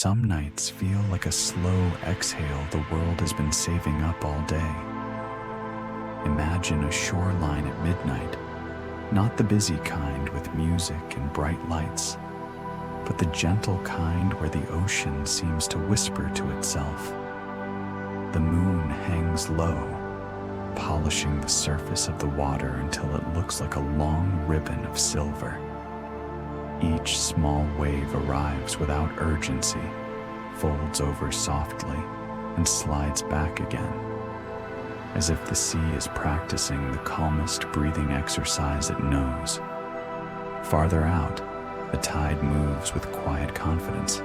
some nights feel like a slow exhale the world has been saving up all day. Imagine a shoreline at midnight, not the busy kind with music and bright lights, but the gentle kind where the ocean seems to whisper to itself. The moon hangs low, polishing the surface of the water until it looks like a long ribbon of silver. Each small wave arrives without urgency, folds over softly, and slides back again, as if the sea is practicing the calmest breathing exercise it knows. Farther out, the tide moves with quiet confidence.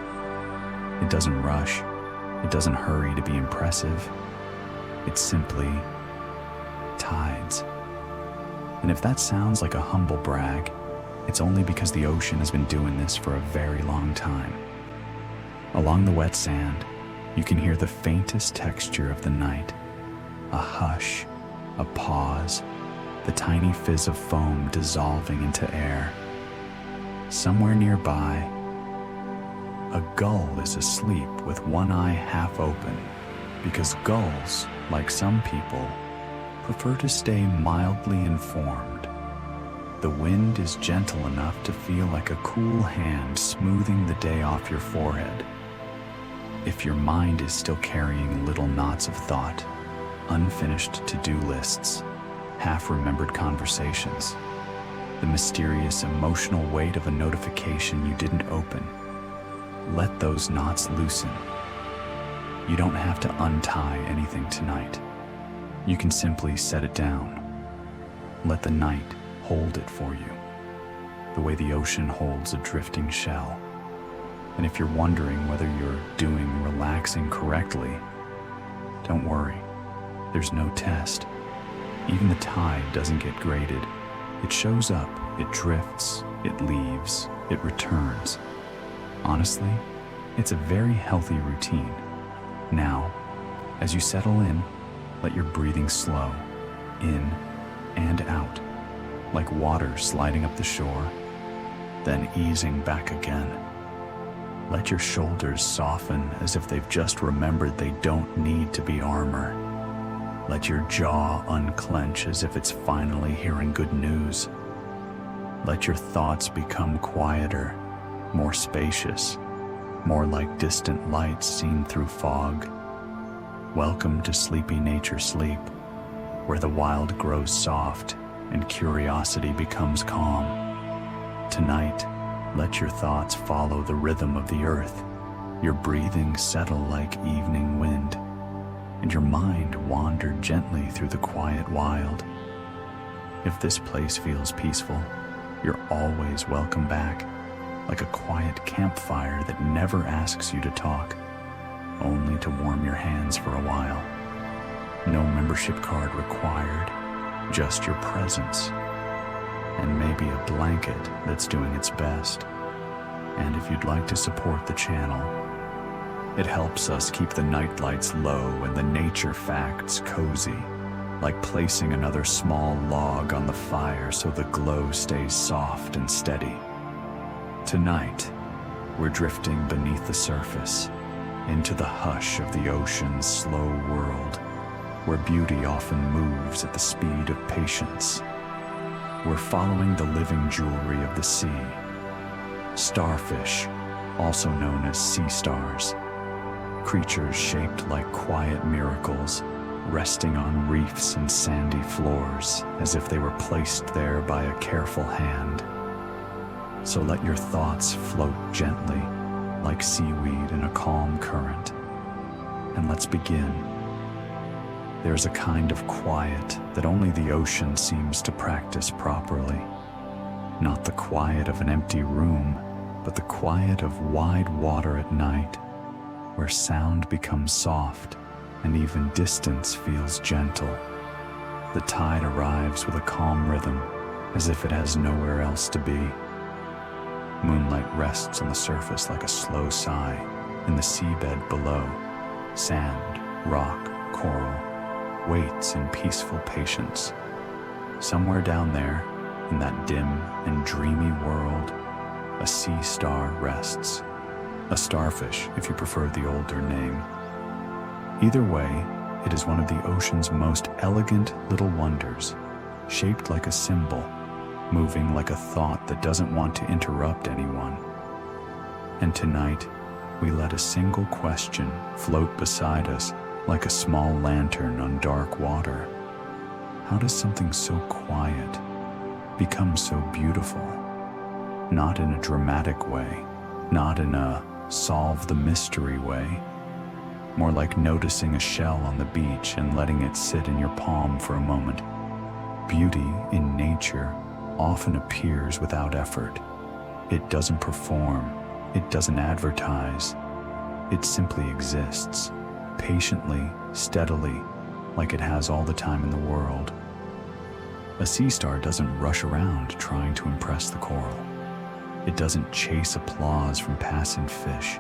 It doesn't rush, it doesn't hurry to be impressive. It simply tides. And if that sounds like a humble brag, it's only because the ocean has been doing this for a very long time. Along the wet sand, you can hear the faintest texture of the night. A hush, a pause, the tiny fizz of foam dissolving into air. Somewhere nearby, a gull is asleep with one eye half open, because gulls, like some people, prefer to stay mildly informed. The wind is gentle enough to feel like a cool hand smoothing the day off your forehead. If your mind is still carrying little knots of thought, unfinished to-do lists, half-remembered conversations, the mysterious emotional weight of a notification you didn't open, let those knots loosen. You don't have to untie anything tonight. You can simply set it down. Let the night hold it for you, the way the ocean holds a drifting shell. And if you're wondering whether you're doing relaxing correctly, don't worry, there's no test. Even the tide doesn't get graded. It shows up, it drifts, it leaves, it returns. Honestly, it's a very healthy routine. Now, as you settle in, let your breathing slow, in and out, like water sliding up the shore, then easing back again. Let your shoulders soften as if they've just remembered they don't need to be armor. Let your jaw unclench as if it's finally hearing good news. Let your thoughts become quieter, more spacious, more like distant lights seen through fog. Welcome to sleepy nature sleep, where the wild grows soft and curiosity becomes calm. Tonight, let your thoughts follow the rhythm of the earth, your breathing settle like evening wind, and your mind wander gently through the quiet wild. If this place feels peaceful, you're always welcome back, like a quiet campfire that never asks you to talk, only to warm your hands for a while. No membership card required, just your presence, and maybe a blanket that's doing its best. And if you'd like to support the channel, it helps us keep the night lights low and the nature facts cozy, like placing another small log on the fire so the glow stays soft and steady. Tonight, we're drifting beneath the surface, into the hush of the ocean's slow world, where beauty often moves at the speed of patience. We're following the living jewelry of the sea. Starfish, also known as sea stars, creatures shaped like quiet miracles, resting on reefs and sandy floors as if they were placed there by a careful hand. So let your thoughts float gently, like seaweed in a calm current. And let's begin. There's a kind of quiet that only the ocean seems to practice properly. Not the quiet of an empty room, but the quiet of wide water at night, where sound becomes soft and even distance feels gentle. The tide arrives with a calm rhythm, as if it has nowhere else to be. Moonlight rests on the surface like a slow sigh, and the seabed below, sand, rock, coral, waits in peaceful patience. Somewhere down there, in that dim and dreamy world, a sea star rests, a starfish if you prefer the older name. Either way, it is one of the ocean's most elegant little wonders, shaped like a symbol, moving like a thought that doesn't want to interrupt anyone. And tonight, we let a single question float beside us like a small lantern on dark water. How does something so quiet become so beautiful? Not in a dramatic way, not in a solve the mystery way, more like noticing a shell on the beach and letting it sit in your palm for a moment. Beauty in nature often appears without effort. It doesn't perform, it doesn't advertise. It simply exists, patiently, steadily, like it has all the time in the world. A sea star doesn't rush around trying to impress the coral. It doesn't chase applause from passing fish.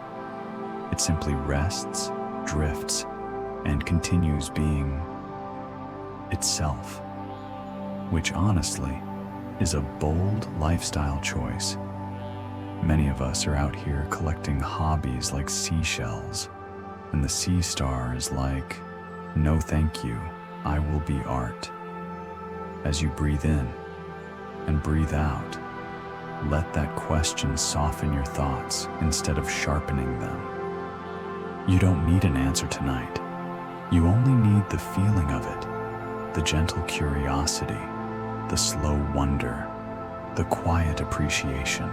It simply rests, drifts, and continues being itself, which honestly is a bold lifestyle choice. Many of us are out here collecting hobbies like seashells, and the sea star is like, no thank you, I will be art. As you breathe in and breathe out, let that question soften your thoughts instead of sharpening them. You don't need an answer tonight. You only need the feeling of it, the gentle curiosity, the slow wonder, the quiet appreciation.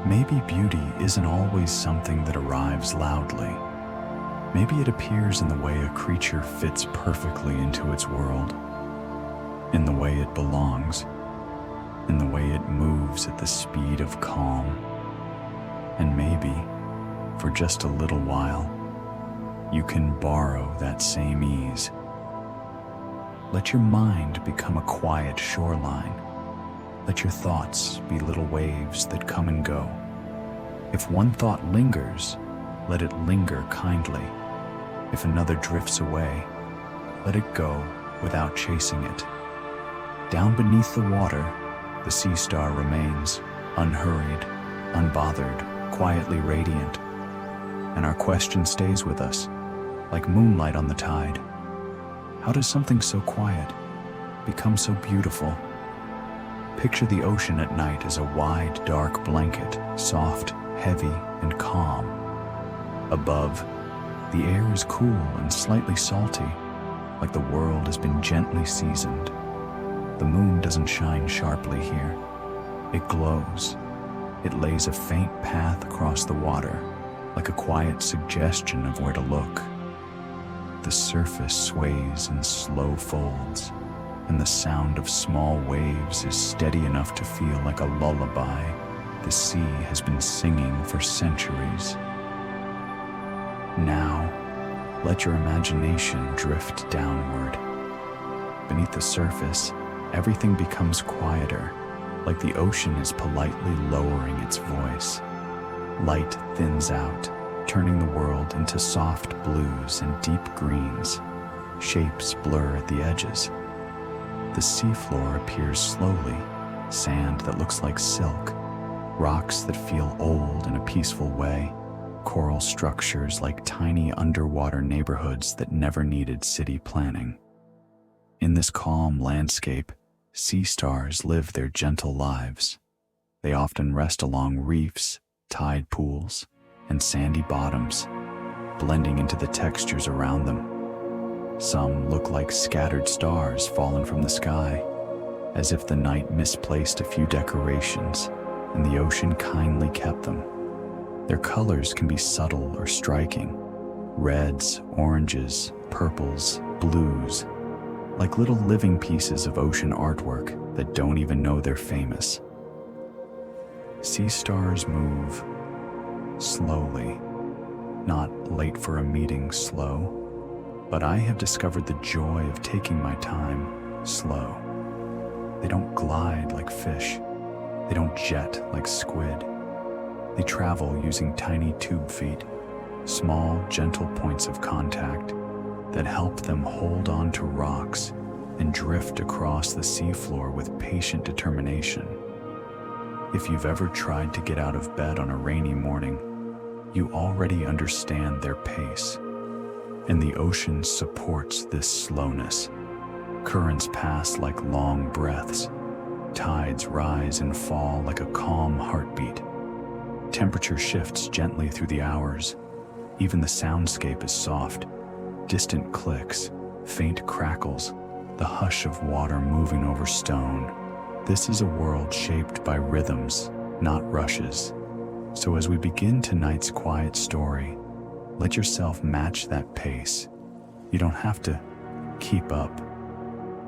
Maybe beauty isn't always something that arrives loudly. Maybe it appears in the way a creature fits perfectly into its world, in the way it belongs, in the way it moves at the speed of calm. And maybe, for just a little while, you can borrow that same ease. Let your mind become a quiet shoreline. Let your thoughts be little waves that come and go. If one thought lingers, let it linger kindly. If another drifts away, let it go without chasing it. Down beneath the water, the sea star remains, unhurried, unbothered, quietly radiant. And our question stays with us, like moonlight on the tide. How does something so quiet become so beautiful? Picture the ocean at night as a wide, dark blanket, soft, heavy, and calm. Above, the air is cool and slightly salty, like the world has been gently seasoned. The moon doesn't shine sharply here. It glows. It lays a faint path across the water, like a quiet suggestion of where to look. The surface sways in slow folds, and the sound of small waves is steady enough to feel like a lullaby the sea has been singing for centuries. Now, let your imagination drift downward. Beneath the surface, everything becomes quieter, like the ocean is politely lowering its voice. Light thins out, turning the world into soft blues and deep greens. Shapes blur at the edges. The seafloor appears slowly, sand that looks like silk, rocks that feel old in a peaceful way, coral structures like tiny underwater neighborhoods that never needed city planning. In this calm landscape, sea stars live their gentle lives. They often rest along reefs, tide pools, and sandy bottoms, blending into the textures around them. Some look like scattered stars fallen from the sky, as if the night misplaced a few decorations and the ocean kindly kept them. Their colors can be subtle or striking, reds, oranges, purples, blues, like little living pieces of ocean artwork that don't even know they're famous. Sea stars move slowly, not late for a meeting slow, but I have discovered the joy of taking my time slow. They don't glide like fish. They don't jet like squid. They travel using tiny tube feet, small, gentle points of contact that help them hold on to rocks and drift across the seafloor with patient determination. If you've ever tried to get out of bed on a rainy morning, you already understand their pace, and the ocean supports this slowness. Currents pass like long breaths. Tides rise and fall like a calm heartbeat. Temperature shifts gently through the hours. Even the soundscape is soft. Distant clicks, faint crackles, the hush of water moving over stone. This is a world shaped by rhythms, not rushes. So as we begin tonight's quiet story, let yourself match that pace. You don't have to keep up.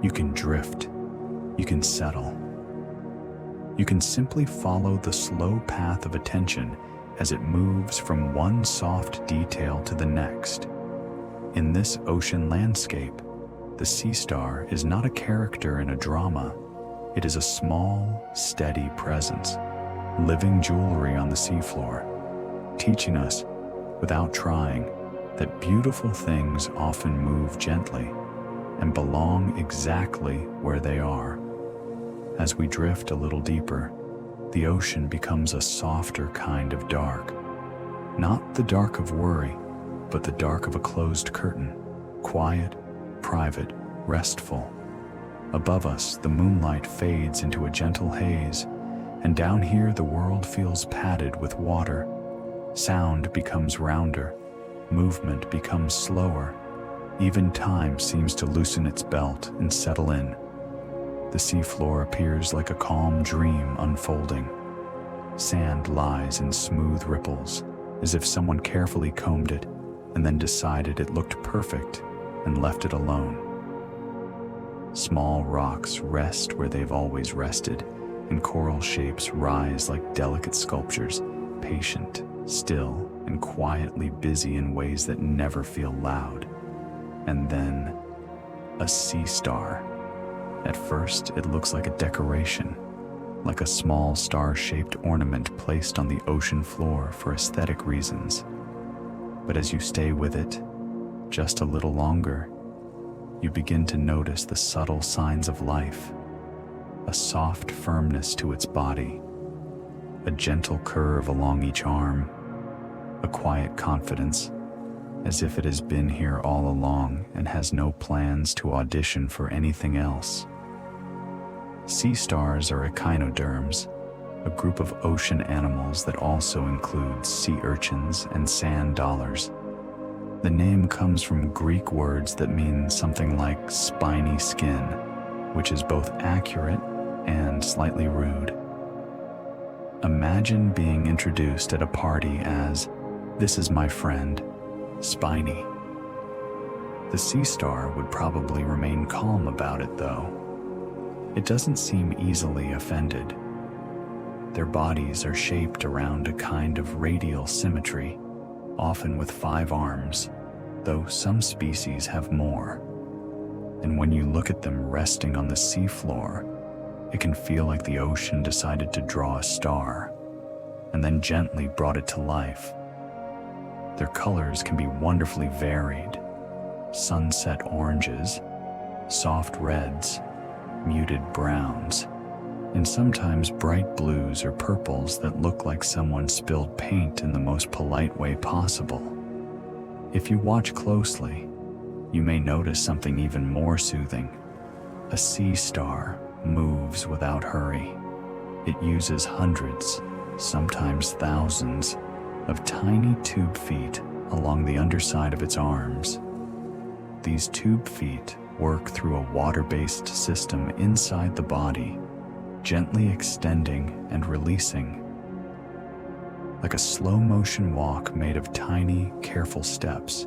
You can drift. You can settle. You can simply follow the slow path of attention as it moves from one soft detail to the next. In this ocean landscape, the sea star is not a character in a drama. It is a small, steady presence, living jewelry on the seafloor, teaching us, without trying, that beautiful things often move gently and belong exactly where they are. As we drift a little deeper, the ocean becomes a softer kind of dark. Not the dark of worry, but the dark of a closed curtain, quiet, private, restful. Above us, the moonlight fades into a gentle haze, and down here the world feels padded with water. Sound becomes rounder, movement becomes slower. Even time seems to loosen its belt and settle in. The seafloor appears like a calm dream unfolding. Sand lies in smooth ripples, as if someone carefully combed it and then decided it looked perfect and left it alone. Small rocks rest where they've always rested, and coral shapes rise like delicate sculptures, patient, still, and quietly busy in ways that never feel loud. And then, a sea star. At first, it looks like a decoration, like a small star-shaped ornament placed on the ocean floor for aesthetic reasons. But as you stay with it, just a little longer, you begin to notice the subtle signs of life, a soft firmness to its body, a gentle curve along each arm, a quiet confidence, as if it has been here all along and has no plans to audition for anything else. Sea stars are echinoderms, a group of ocean animals that also includes sea urchins and sand dollars. The name comes from Greek words that mean something like spiny skin, which is both accurate and slightly rude. Imagine being introduced at a party as, "This is my friend, Spiny." The sea star would probably remain calm about it, though. It doesn't seem easily offended. Their bodies are shaped around a kind of radial symmetry, often with 5 arms, though some species have more. And when you look at them resting on the seafloor, it can feel like the ocean decided to draw a star, and then gently brought it to life. Their colors can be wonderfully varied: sunset oranges, soft reds, muted browns, and sometimes bright blues or purples that look like someone spilled paint in the most polite way possible. If you watch closely, you may notice something even more soothing. A sea star moves without hurry. It uses hundreds, sometimes thousands, of tiny tube feet along the underside of its arms. These tube feet work through a water-based system inside the body, gently extending and releasing. Like a slow-motion walk made of tiny, careful steps.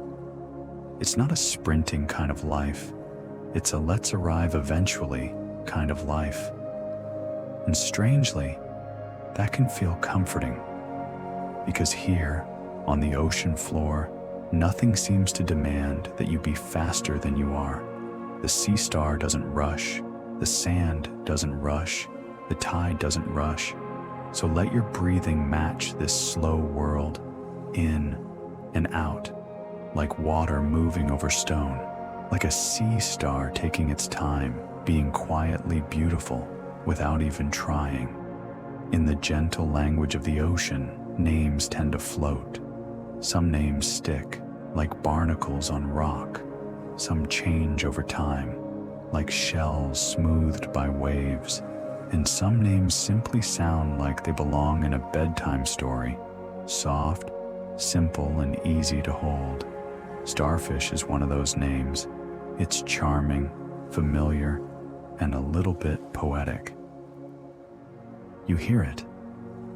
It's not a sprinting kind of life. It's a let's arrive eventually kind of life. And strangely, that can feel comforting. Because here, on the ocean floor, nothing seems to demand that you be faster than you are. The sea star doesn't rush. The sand doesn't rush. The tide doesn't rush. So let your breathing match this slow world, in and out, like water moving over stone, like a sea star taking its time, being quietly beautiful without even trying. In the gentle language of the ocean, names tend to float, Some names stick, like barnacles on rock. Some change over time, like shells smoothed by waves. And some names simply sound like they belong in a bedtime story, soft, simple, and easy to hold. Starfish is one of those names. It's charming, familiar, and a little bit poetic. You hear it,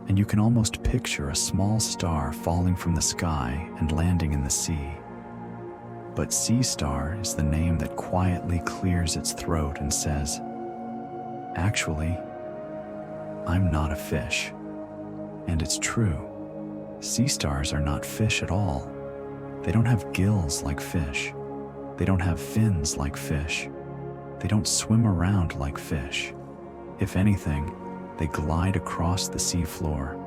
and you can almost picture a small star falling from the sky and landing in the sea. But Sea Star is the name that quietly clears its throat and says, "Actually, I'm not a fish." And it's true. Sea stars are not fish at all. They don't have gills like fish. They don't have fins like fish. They don't swim around like fish. If anything, they glide across the seafloor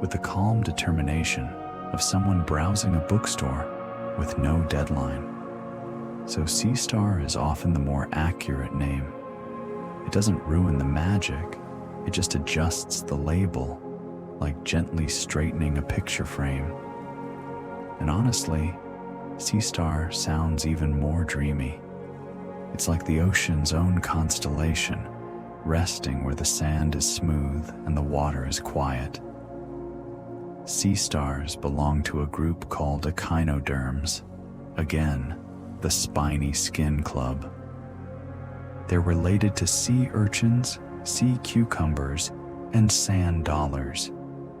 with the calm determination of someone browsing a bookstore with no deadline. So Sea Star is often the more accurate name. It doesn't ruin the magic, it just adjusts the label, like gently straightening a picture frame. And honestly, Sea Star sounds even more dreamy. It's like the ocean's own constellation, resting where the sand is smooth and the water is quiet. Sea stars belong to a group called echinoderms, again, the spiny skin club. They're related to sea urchins, sea cucumbers, and sand dollars.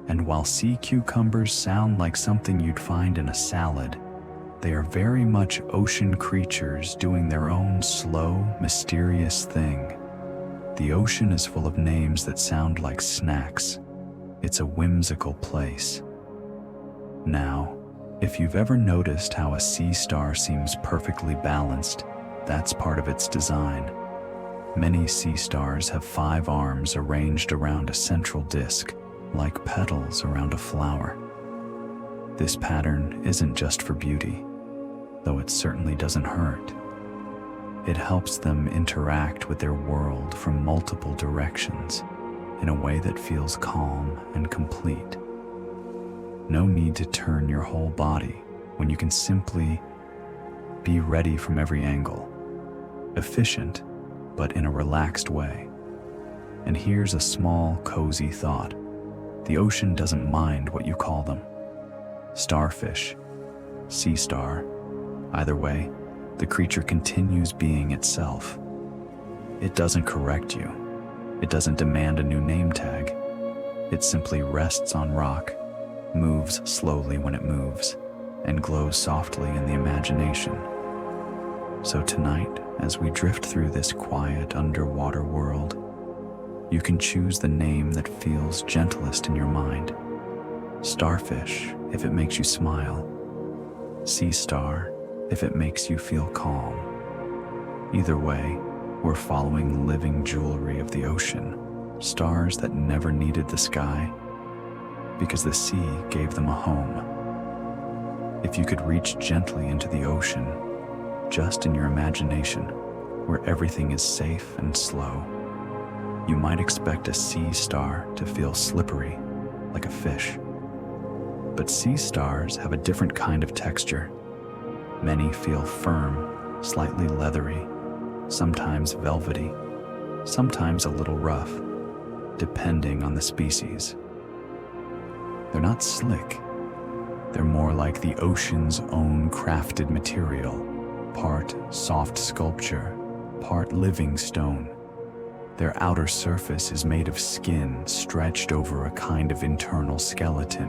And while sea cucumbers sound like something you'd find in a salad, they are very much ocean creatures doing their own slow, mysterious thing. The ocean is full of names that sound like snacks. It's a whimsical place. Now, if you've ever noticed how a sea star seems perfectly balanced, that's part of its design. Many sea stars have 5 arms arranged around a central disk, like petals around a flower. This pattern isn't just for beauty, though it certainly doesn't hurt. It helps them interact with their world from multiple directions in a way that feels calm and complete. No need to turn your whole body when you can simply be ready from every angle. Efficient, but in a relaxed way. And here's a small, cozy thought. The ocean doesn't mind what you call them. Starfish, sea star, either way, the creature continues being itself. It doesn't correct you. It doesn't demand a new name tag. It simply rests on rock, moves slowly when it moves, and glows softly in the imagination. So tonight, as we drift through this quiet underwater world, you can choose the name that feels gentlest in your mind. Starfish, if it makes you smile. Sea star, if it makes you feel calm. Either way, we're following living jewelry of the ocean, stars that never needed the sky, because the sea gave them a home. If you could reach gently into the ocean, just in your imagination, where everything is safe and slow, you might expect a sea star to feel slippery, like a fish. But sea stars have a different kind of texture. Many feel firm, slightly leathery, sometimes velvety, sometimes a little rough, depending on the species. They're not slick. They're more like the ocean's own crafted material, part soft sculpture, part living stone. Their outer surface is made of skin stretched over a kind of internal skeleton,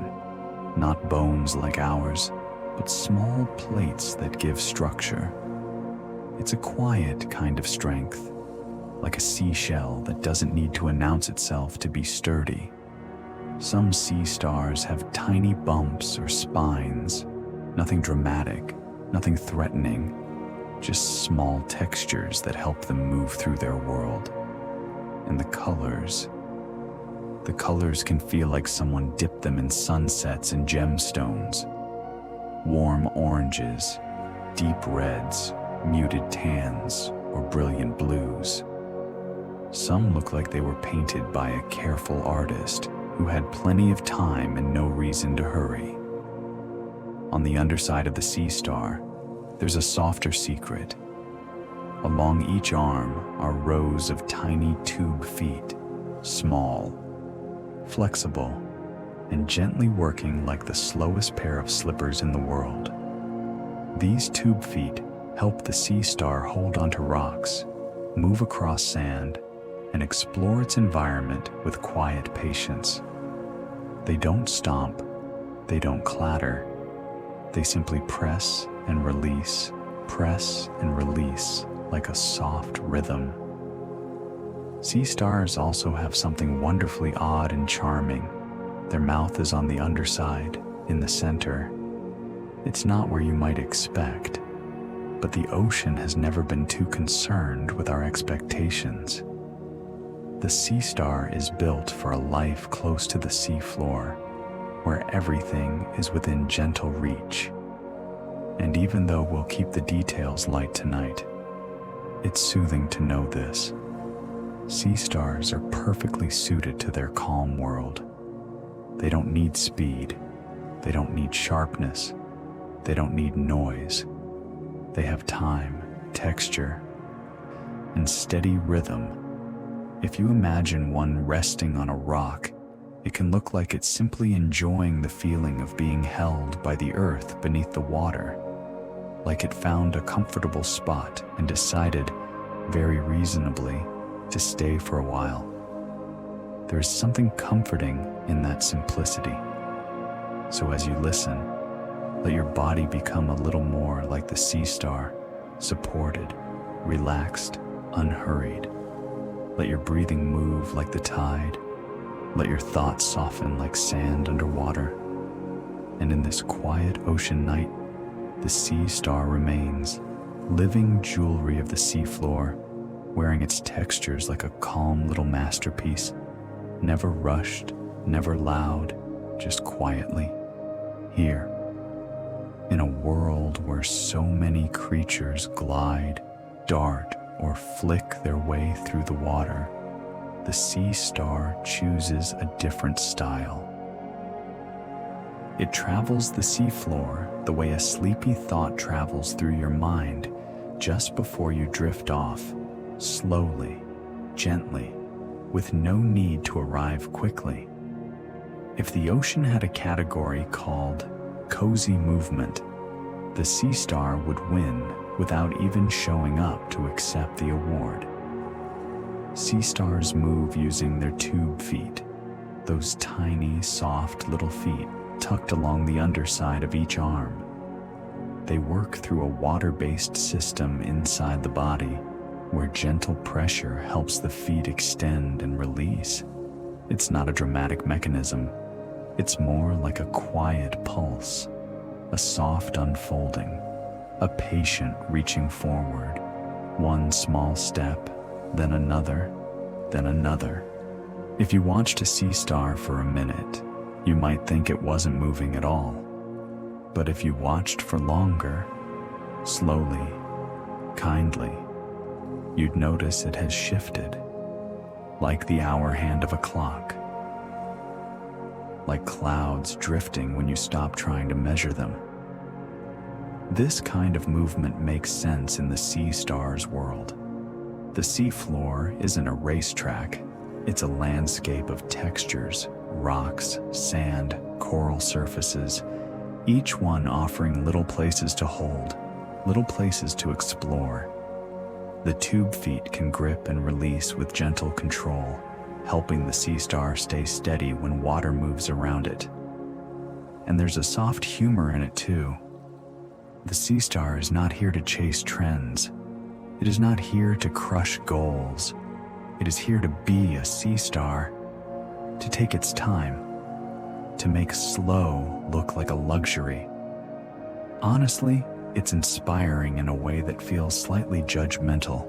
not bones like ours, but small plates that give structure. It's a quiet kind of strength, like a seashell that doesn't need to announce itself to be sturdy. Some sea stars have tiny bumps or spines, nothing dramatic, nothing threatening, just small textures that help them move through their world. And the colors can feel like someone dipped them in sunsets and gemstones. Warm oranges, deep reds, muted tans, or brilliant blues. Some look like they were painted by a careful artist who had plenty of time and no reason to hurry. On the underside of the sea star, there's a softer secret. Along each arm are rows of tiny tube feet, small, flexible, and gently working like the slowest pair of slippers in the world. These tube feet help the sea star hold onto rocks, move across sand, and explore its environment with quiet patience. They don't stomp, they don't clatter. They simply press and release like a soft rhythm. Sea stars also have something wonderfully odd and charming. Their mouth is on the underside, in the center. It's not where you might expect, but the ocean has never been too concerned with our expectations. The sea star is built for a life close to the seafloor, where everything is within gentle reach. And even though we'll keep the details light tonight, it's soothing to know this. Sea stars are perfectly suited to their calm world. They don't need speed, they don't need sharpness, they don't need noise. They have time, texture, and steady rhythm. If you imagine one resting on a rock, it can look like it's simply enjoying the feeling of being held by the earth beneath the water, like it found a comfortable spot and decided, very reasonably, to stay for a while. There is something comforting in that simplicity. So as you listen, let your body become a little more like the sea star, supported, relaxed, unhurried. Let your breathing move like the tide. Let your thoughts soften like sand underwater. And in this quiet ocean night, the sea star remains, living jewelry of the seafloor, wearing its textures like a calm little masterpiece, never rushed, never loud, just quietly, here. In a world where so many creatures glide, dart, or flick their way through the water, the sea star chooses a different style. It travels the seafloor the way a sleepy thought travels through your mind just before you drift off, slowly, gently, with no need to arrive quickly. If the ocean had a category called cozy movement, the sea star would win without even showing up to accept the award. Sea stars move using their tube feet, those tiny, soft little feet tucked along the underside of each arm. They work through a water-based system inside the body, where gentle pressure helps the feet extend and release. It's not a dramatic mechanism. It's more like a quiet pulse, a soft unfolding, a patient reaching forward, one small step, then another, then another. If you watched a sea star for a minute, you might think it wasn't moving at all. But if you watched for longer, slowly, kindly, you'd notice it has shifted, like the hour hand of a clock, like clouds drifting when you stop trying to measure them. This kind of movement makes sense in the sea star's world. The seafloor isn't a racetrack, it's a landscape of textures, rocks, sand, coral surfaces, each one offering little places to hold, little places to explore. The tube feet can grip and release with gentle control, helping the sea star stay steady when water moves around it. And there's a soft humor in it too. The sea star is not here to chase trends. It is not here to crush goals. It is here to be a sea star, to take its time, to make slow look like a luxury. Honestly, it's inspiring in a way that feels slightly judgmental,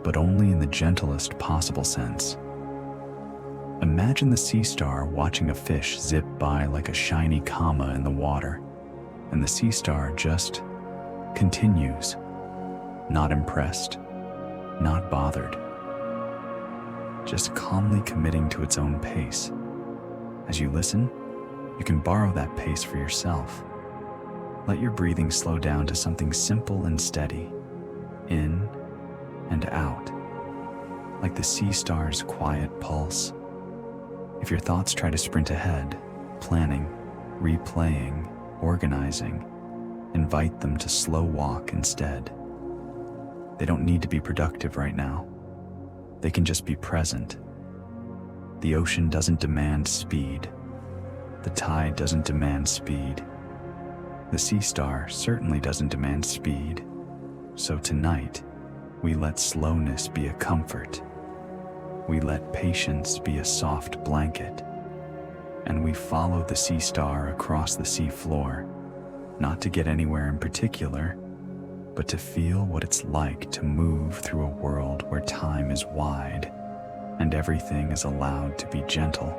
but only in the gentlest possible sense. Imagine the sea star watching a fish zip by like a shiny comma in the water, and the sea star just continues, not impressed, not bothered, just calmly committing to its own pace. As you listen, you can borrow that pace for yourself. Let your breathing slow down to something simple and steady, in and out, like the sea star's quiet pulse. If your thoughts try to sprint ahead, planning, replaying, organizing, invite them to slow walk instead. They don't need to be productive right now. They can just be present. The ocean doesn't demand speed. The tide doesn't demand speed. The sea star certainly doesn't demand speed. So tonight, we let slowness be a comfort. We let patience be a soft blanket. And we follow the sea star across the sea floor, not to get anywhere in particular, but to feel what it's like to move through a world where time is wide and everything is allowed to be gentle.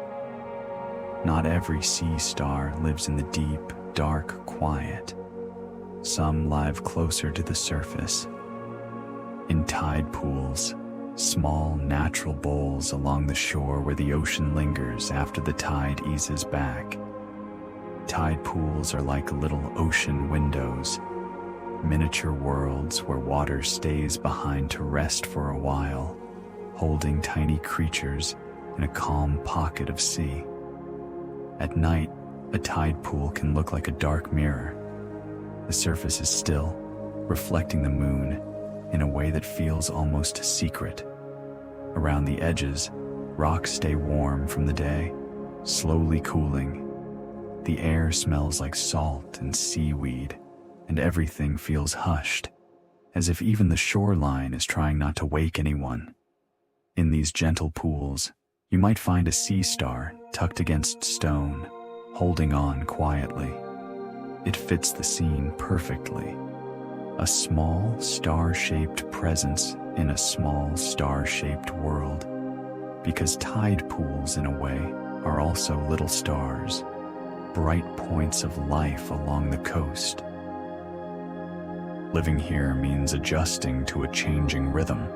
Not every sea star lives in the deep, dark quiet. Some live closer to the surface, in tide pools, small natural bowls along the shore where the ocean lingers after the tide eases back. Tide pools are like little ocean windows, miniature worlds where water stays behind to rest for a while, holding tiny creatures in a calm pocket of sea. At night, a tide pool can look like a dark mirror. The surface is still, reflecting the moon in a way that feels almost secret. Around the edges, rocks stay warm from the day, slowly cooling. The air smells like salt and seaweed, and everything feels hushed, as if even the shoreline is trying not to wake anyone. In these gentle pools, you might find a sea star tucked against stone, holding on quietly. It fits the scene perfectly. A small, star-shaped presence in a small, star-shaped world. Because tide pools, in a way, are also little stars, bright points of life along the coast. Living here means adjusting to a changing rhythm.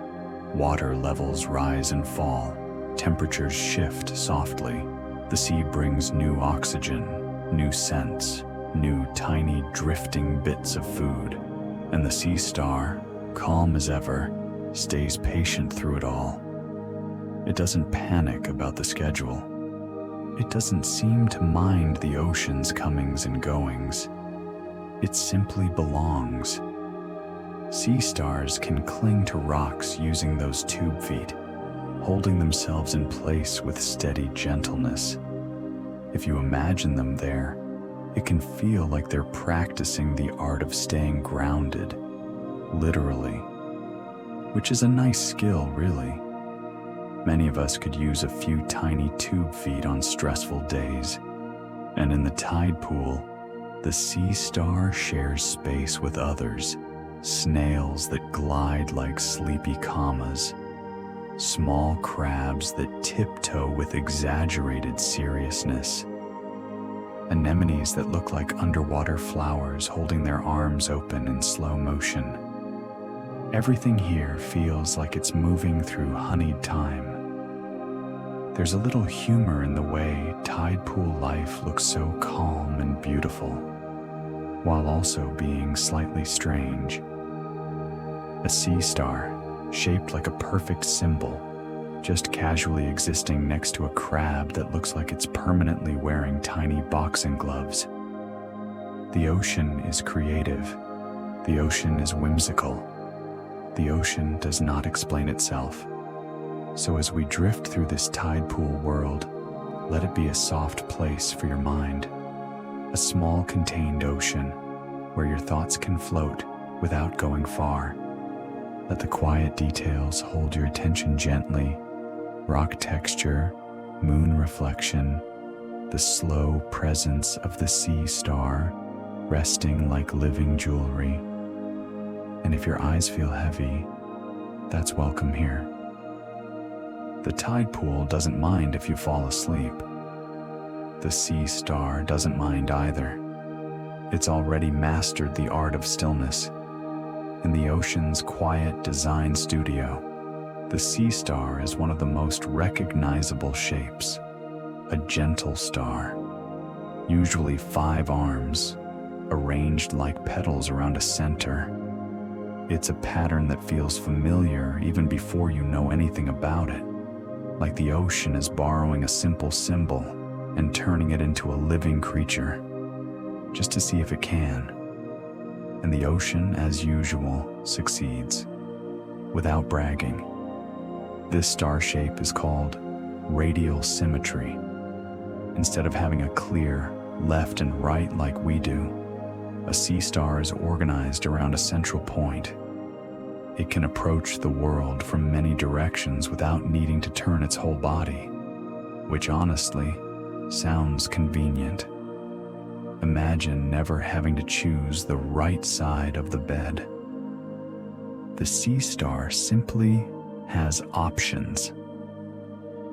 Water levels rise and fall, temperatures shift softly. The sea brings new oxygen, new scents, new tiny drifting bits of food. And the sea star, calm as ever, stays patient through it all. It doesn't panic about the schedule. It doesn't seem to mind the ocean's comings and goings. It simply belongs. Sea stars can cling to rocks using those tube feet, holding themselves in place with steady gentleness. If you imagine them there, it can feel like they're practicing the art of staying grounded, literally, which is a nice skill, really. Many of us could use a few tiny tube feet on stressful days. And in the tide pool, the sea star shares space with others, snails that glide like sleepy commas, small crabs that tiptoe with exaggerated seriousness, anemones that look like underwater flowers holding their arms open in slow motion. Everything here feels like it's moving through honeyed time. There's a little humor in the way tide pool life looks so calm and beautiful, while also being slightly strange. A sea star, shaped like a perfect symbol, just casually existing next to a crab that looks like it's permanently wearing tiny boxing gloves. The ocean is creative. The ocean is whimsical. The ocean does not explain itself. So as we drift through this tide pool world, let it be a soft place for your mind, a small contained ocean where your thoughts can float without going far. Let the quiet details hold your attention gently. Rock texture, moon reflection, the slow presence of the sea star resting like living jewelry. And if your eyes feel heavy, that's welcome here. The tide pool doesn't mind if you fall asleep. The sea star doesn't mind either. It's already mastered the art of stillness. In the ocean's quiet design studio, the sea star is one of the most recognizable shapes. A gentle star, usually 5 arms, arranged like petals around a center. It's a pattern that feels familiar even before you know anything about it, like the ocean is borrowing a simple symbol and turning it into a living creature, just to see if it can. And the ocean, as usual, succeeds, without bragging. This star shape is called radial symmetry. Instead of having a clear left and right like we do, a sea star is organized around a central point. It can approach the world from many directions without needing to turn its whole body, which honestly sounds convenient. Imagine never having to choose the right side of the bed. The sea star simply has options.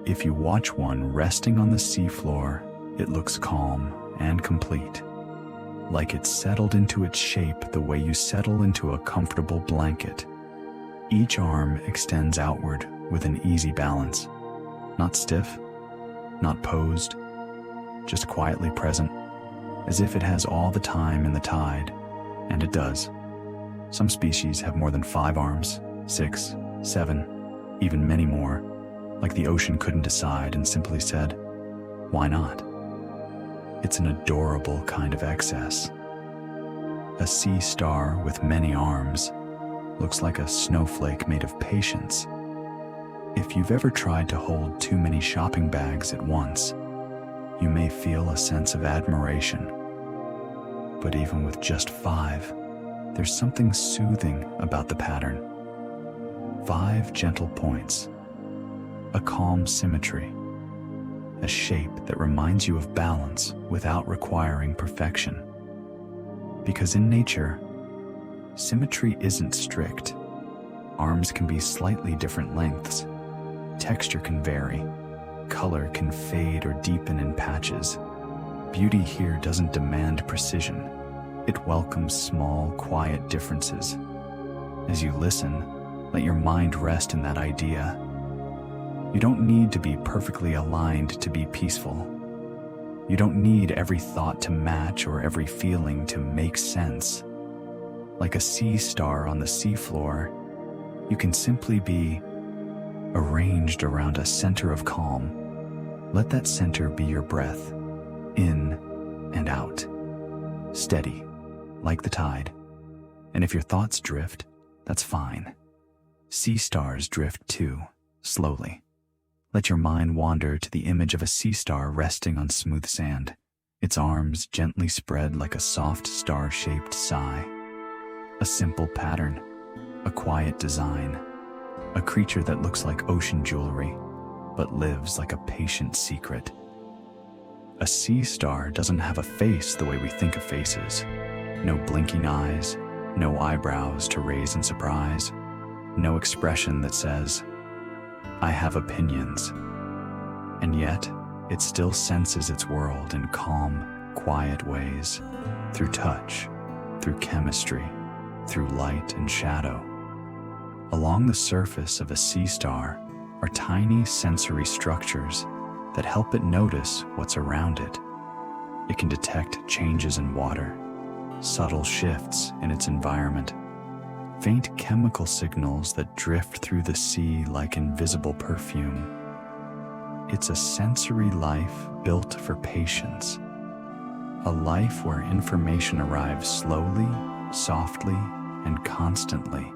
If you watch one resting on the seafloor, it looks calm and complete, like it's settled into its shape the way you settle into a comfortable blanket. Each arm extends outward with an easy balance, not stiff, not posed, just quietly present, as if it has all the time in the tide, and it does. Some species have more than 5 arms, 6, 7, even many more, like the ocean couldn't decide and simply said, why not? It's an adorable kind of excess. A sea star with many arms looks like a snowflake made of patience. If you've ever tried to hold too many shopping bags at once, you may feel a sense of admiration. But even with just 5, there's something soothing about the pattern. 5 gentle points, a calm symmetry, a shape that reminds you of balance without requiring perfection. Because in nature, symmetry isn't strict. Arms can be slightly different lengths. Texture can vary. Color can fade or deepen in patches. Beauty here doesn't demand precision. It welcomes small, quiet differences. As you listen, let your mind rest in that idea. You don't need to be perfectly aligned to be peaceful. You don't need every thought to match or every feeling to make sense. Like a sea star on the seafloor, you can simply be arranged around a center of calm. Let that center be your breath, in and out. Steady, like the tide. And if your thoughts drift, that's fine. Sea stars drift too, slowly. Let your mind wander to the image of a sea star resting on smooth sand, its arms gently spread like a soft star-shaped sigh. A simple pattern, a quiet design, a creature that looks like ocean jewelry, but lives like a patient secret. A sea star doesn't have a face the way we think of faces. No blinking eyes, no eyebrows to raise in surprise, no expression that says, I have opinions. And yet, it still senses its world in calm, quiet ways, through touch, through chemistry, through light and shadow. Along the surface of a sea star are tiny sensory structures that help it notice what's around it. It can detect changes in water, subtle shifts in its environment, faint chemical signals that drift through the sea like invisible perfume. It's a sensory life built for patience, a life where information arrives slowly, softly, and constantly,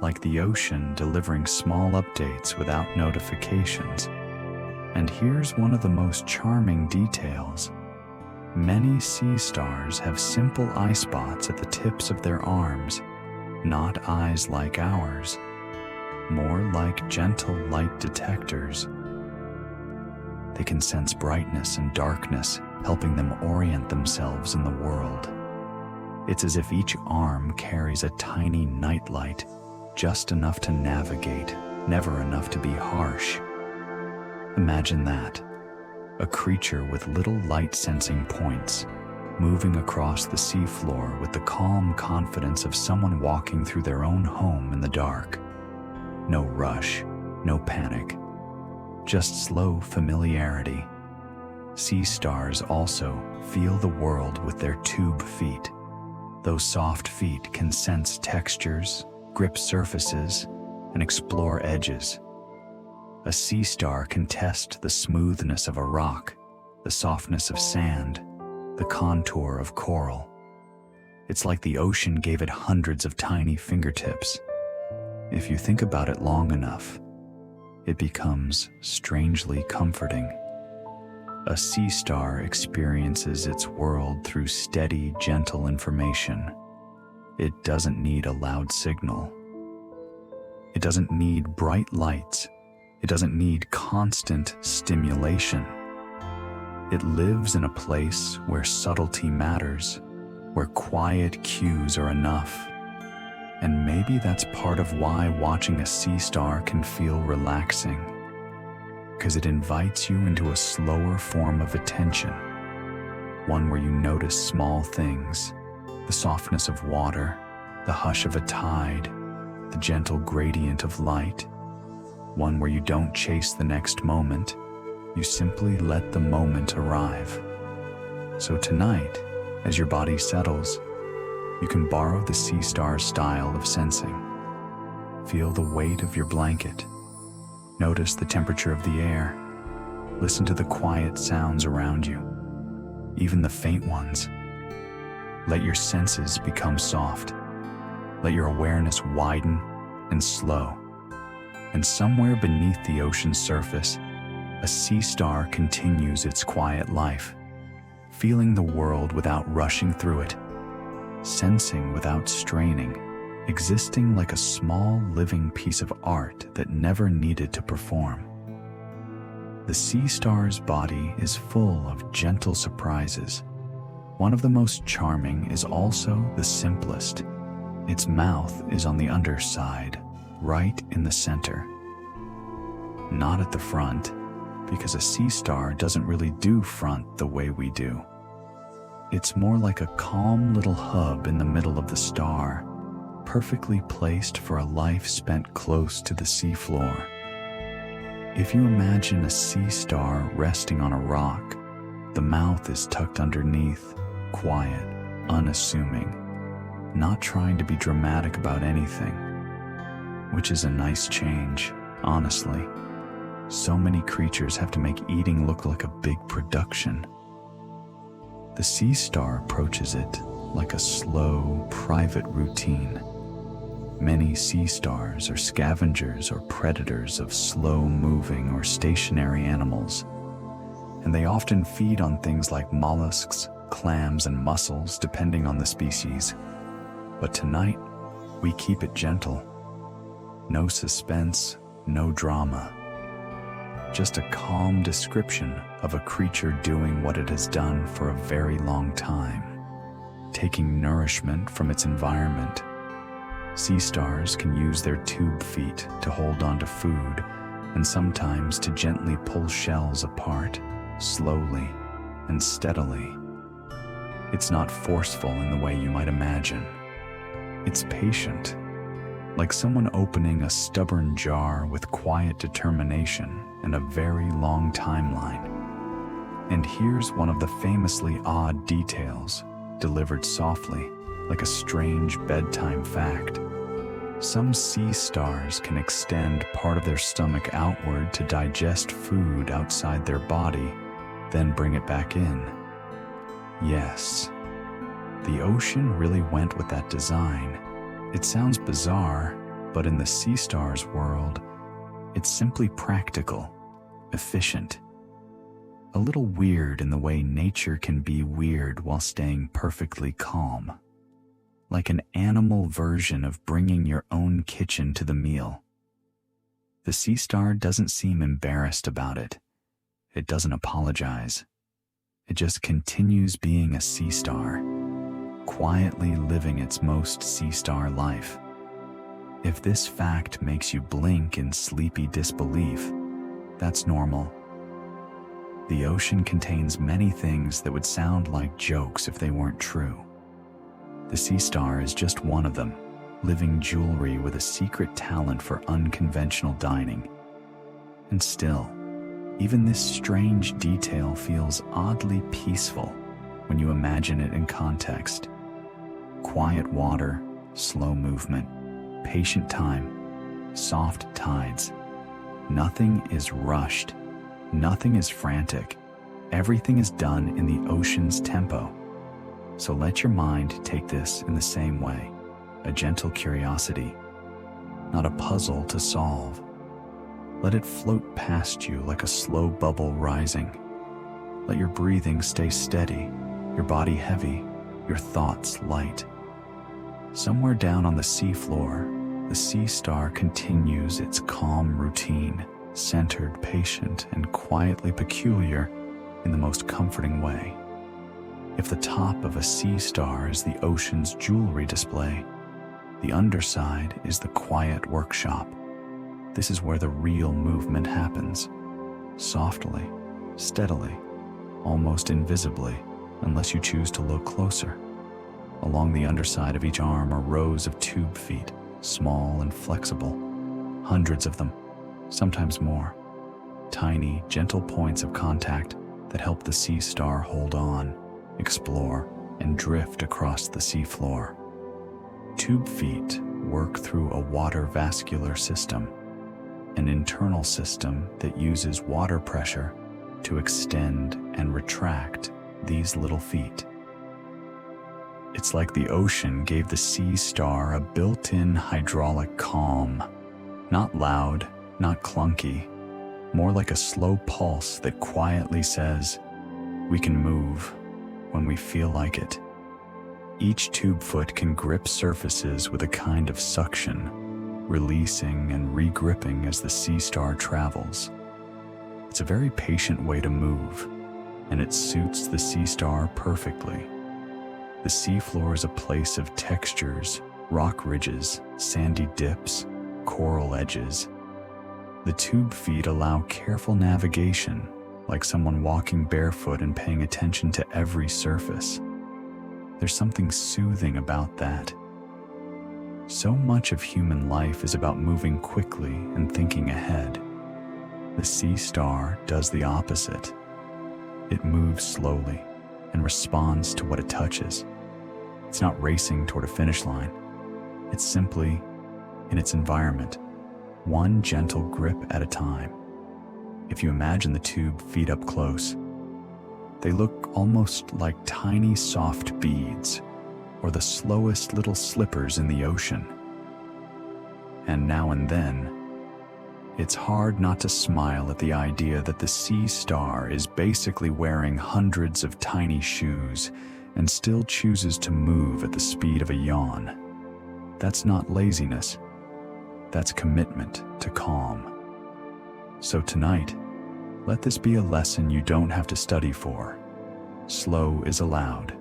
like the ocean delivering small updates without notifications. And here's one of the most charming details. Many sea stars have simple eye spots at the tips of their arms, not eyes like ours, more like gentle light detectors. They can sense brightness and darkness, helping them orient themselves in the world. It's as if each arm carries a tiny nightlight, just enough to navigate, never enough to be harsh. Imagine that, a creature with little light-sensing points, moving across the seafloor with the calm confidence of someone walking through their own home in the dark. No rush, no panic, just slow familiarity. Sea stars also feel the world with their tube feet, Those soft feet can sense textures, grip surfaces, and explore edges. A sea star can test the smoothness of a rock, the softness of sand, the contour of coral. It's like the ocean gave it hundreds of tiny fingertips. If you think about it long enough, it becomes strangely comforting. A sea star experiences its world through steady, gentle information. It doesn't need a loud signal. It doesn't need bright lights. It doesn't need constant stimulation. It lives in a place where subtlety matters, where quiet cues are enough. And maybe that's part of why watching a sea star can feel relaxing, because it invites you into a slower form of attention, one where you notice small things, the softness of water, the hush of a tide, the gentle gradient of light, one where you don't chase the next moment, you simply let the moment arrive. So tonight, as your body settles, you can borrow the sea star's style of sensing. Feel the weight of your blanket. Notice the temperature of the air. Listen to the quiet sounds around you, even the faint ones. Let your senses become soft. Let your awareness widen and slow. And somewhere beneath the ocean's surface, a sea star continues its quiet life, feeling the world without rushing through it, sensing without straining, existing like a small living piece of art that never needed to perform. The sea star's body is full of gentle surprises. One of the most charming is also the simplest. Its mouth is on the underside, right in the center. Not at the front, because a sea star doesn't really do front the way we do. It's more like a calm little hub in the middle of the star, perfectly placed for a life spent close to the seafloor. If you imagine a sea star resting on a rock, the mouth is tucked underneath, quiet, unassuming, not trying to be dramatic about anything, which is a nice change, honestly. So many creatures have to make eating look like a big production. The sea star approaches it like a slow, private routine. Many sea stars are scavengers or predators of slow-moving or stationary animals, and they often feed on things like mollusks, clams, and mussels, depending on the species. But tonight, we keep it gentle. No suspense, no drama. Just a calm description of a creature doing what it has done for a very long time, taking nourishment from its environment. Sea stars can use their tube feet to hold onto food and sometimes to gently pull shells apart, slowly and steadily. It's not forceful in the way you might imagine. It's patient, like someone opening a stubborn jar with quiet determination and a very long timeline. And here's one of the famously odd details, delivered softly, like a strange bedtime fact. Some sea stars can extend part of their stomach outward to digest food outside their body, then bring it back in. Yes, the ocean really went with that design. It sounds bizarre, but in the sea star's world, it's simply practical, efficient. A little weird in the way nature can be weird while staying perfectly calm. Like an animal version of bringing your own kitchen to the meal. The sea star doesn't seem embarrassed about it. It doesn't apologize. It just continues being a sea star, quietly living its most sea star life. If this fact makes you blink in sleepy disbelief, that's normal. The ocean contains many things that would sound like jokes if they weren't true. The sea star is just one of them, living jewelry with a secret talent for unconventional dining. And still, even this strange detail feels oddly peaceful when you imagine it in context. Quiet water, slow movement, patient time, soft tides. Nothing is rushed. Nothing is frantic. Everything is done in the ocean's tempo. So let your mind take this in the same way, a gentle curiosity, not a puzzle to solve. Let it float past you like a slow bubble rising. Let your breathing stay steady, your body heavy, your thoughts light. Somewhere down on the seafloor, the sea star continues its calm routine, centered, patient, and quietly peculiar in the most comforting way. If the top of a sea star is the ocean's jewelry display, the underside is the quiet workshop. This is where the real movement happens. Softly, steadily, almost invisibly, unless you choose to look closer. Along the underside of each arm are rows of tube feet, small and flexible, hundreds of them, sometimes more. Tiny, gentle points of contact that help the sea star hold on, explore, and drift across the seafloor. Tube feet work through a water vascular system, an internal system that uses water pressure to extend and retract these little feet. It's like the ocean gave the sea star a built-in hydraulic calm. Not loud, not clunky, more like a slow pulse that quietly says, we can move when we feel like it. Each tube foot can grip surfaces with a kind of suction, releasing and re-gripping as the sea star travels. It's a very patient way to move, and it suits the sea star perfectly. The seafloor is a place of textures, rock ridges, sandy dips, coral edges. The tube feet allow careful navigation, like someone walking barefoot and paying attention to every surface. There's something soothing about that. So much of human life is about moving quickly and thinking ahead. The sea star does the opposite. It moves slowly and responds to what it touches. It's not racing toward a finish line. It's simply in its environment, one gentle grip at a time. If you imagine the tube feet up close, they look almost like tiny soft beads or the slowest little slippers in the ocean. And now and then, it's hard not to smile at the idea that the sea star is basically wearing hundreds of tiny shoes and still chooses to move at the speed of a yawn. That's not laziness. That's commitment to calm. So tonight, let this be a lesson you don't have to study for. Slow is allowed.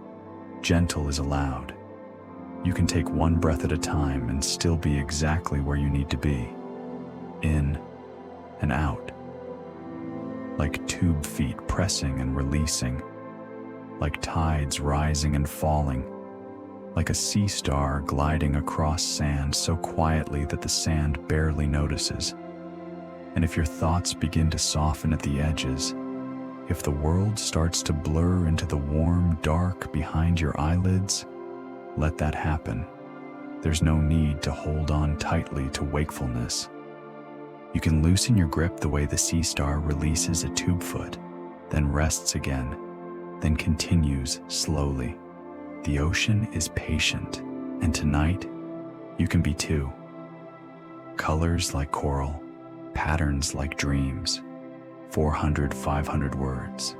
Gentle is allowed. You can take one breath at a time and still be exactly where you need to be. In and out. Like tube feet pressing and releasing. Like tides rising and falling. Like a sea star gliding across sand so quietly that the sand barely notices. And if your thoughts begin to soften at the edges, if the world starts to blur into the warm dark behind your eyelids, let that happen. There's no need to hold on tightly to wakefulness. You can loosen your grip the way the sea star releases a tube foot, then rests again, then continues slowly. The ocean is patient, and tonight, you can be too. Colors like coral, patterns like dreams, 400, 500 words.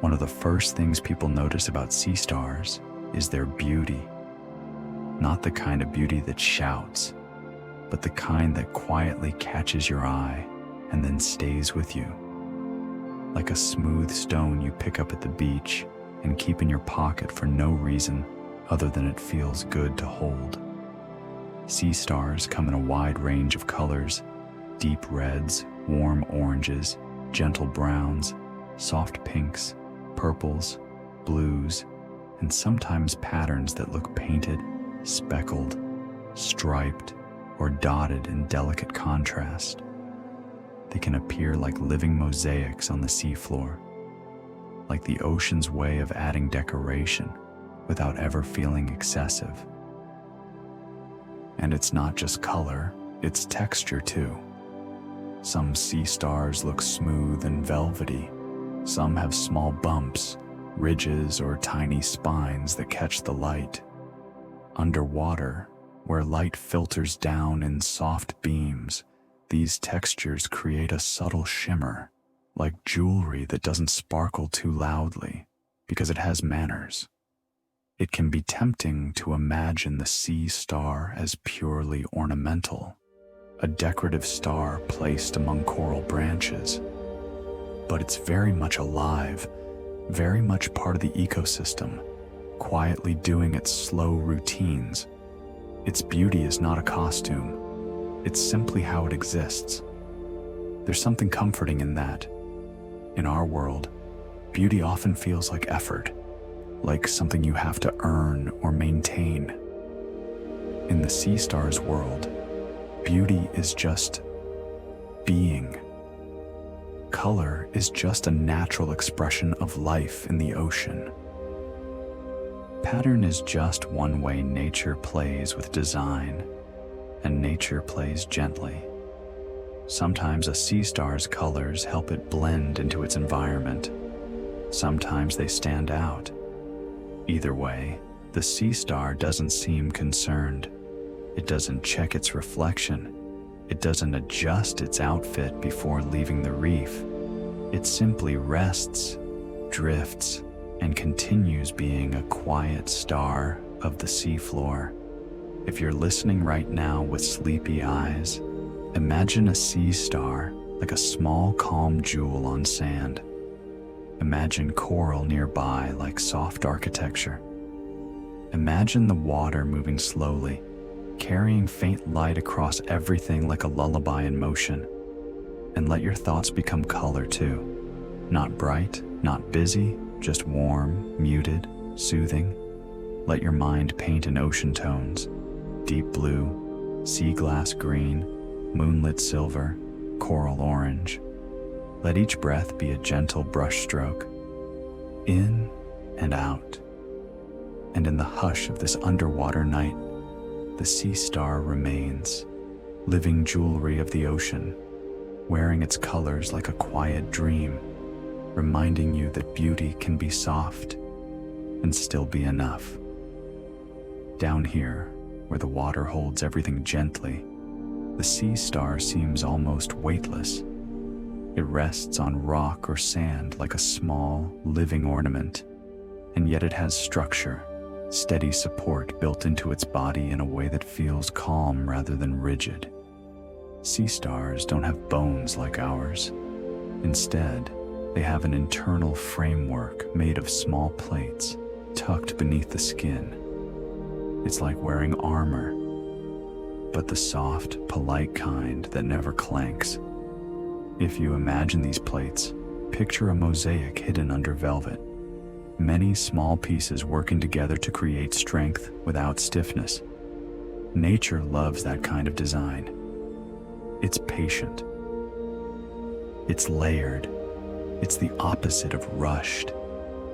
One of the first things people notice about sea stars is their beauty. Not the kind of beauty that shouts, but the kind that quietly catches your eye and then stays with you. Like a smooth stone you pick up at the beach and keep in your pocket for no reason other than it feels good to hold. Sea stars come in a wide range of colors, deep reds, warm oranges, gentle browns, soft pinks, purples, blues, and sometimes patterns that look painted, speckled, striped, or dotted in delicate contrast. They can appear like living mosaics on the seafloor, like the ocean's way of adding decoration, without ever feeling excessive. And it's not just color, it's texture too. Some sea stars look smooth and velvety. Some have small bumps, ridges, or tiny spines that catch the light. Underwater, where light filters down in soft beams, these textures create a subtle shimmer, like jewelry that doesn't sparkle too loudly because it has manners. It can be tempting to imagine the sea star as purely ornamental, a decorative star placed among coral branches. But it's very much alive, very much part of the ecosystem, quietly doing its slow routines. Its beauty is not a costume, it's simply how it exists. There's something comforting in that. In our world, beauty often feels like effort, like something you have to earn or maintain. In the sea star's world, beauty is just being. Color is just a natural expression of life in the ocean. Pattern is just one way nature plays with design, and nature plays gently. Sometimes a sea star's colors help it blend into its environment. Sometimes they stand out. Either way, the sea star doesn't seem concerned. It doesn't check its reflection. It doesn't adjust its outfit before leaving the reef. It simply rests, drifts, and continues being a quiet star of the seafloor. If you're listening right now with sleepy eyes, imagine a sea star like a small, calm jewel on sand. Imagine coral nearby like soft architecture. Imagine the water moving slowly, carrying faint light across everything like a lullaby in motion. And let your thoughts become color too. Not bright, not busy, just warm, muted, soothing. Let your mind paint in ocean tones: deep blue, sea glass green, moonlit silver, coral orange. Let each breath be a gentle brushstroke, in and out. And in the hush of this underwater night, the sea star remains, living jewelry of the ocean, wearing its colors like a quiet dream, reminding you that beauty can be soft and still be enough. Down here, where the water holds everything gently, the sea star seems almost weightless. It rests on rock or sand like a small, living ornament, and yet it has structure, steady support built into its body in a way that feels calm rather than rigid. Sea stars don't have bones like ours. Instead, they have an internal framework made of small plates tucked beneath the skin. It's like wearing armor, but the soft, polite kind that never clanks. If you imagine these plates, picture a mosaic hidden under velvet. Many small pieces working together to create strength without stiffness. Nature loves that kind of design. It's patient. It's layered. It's the opposite of rushed.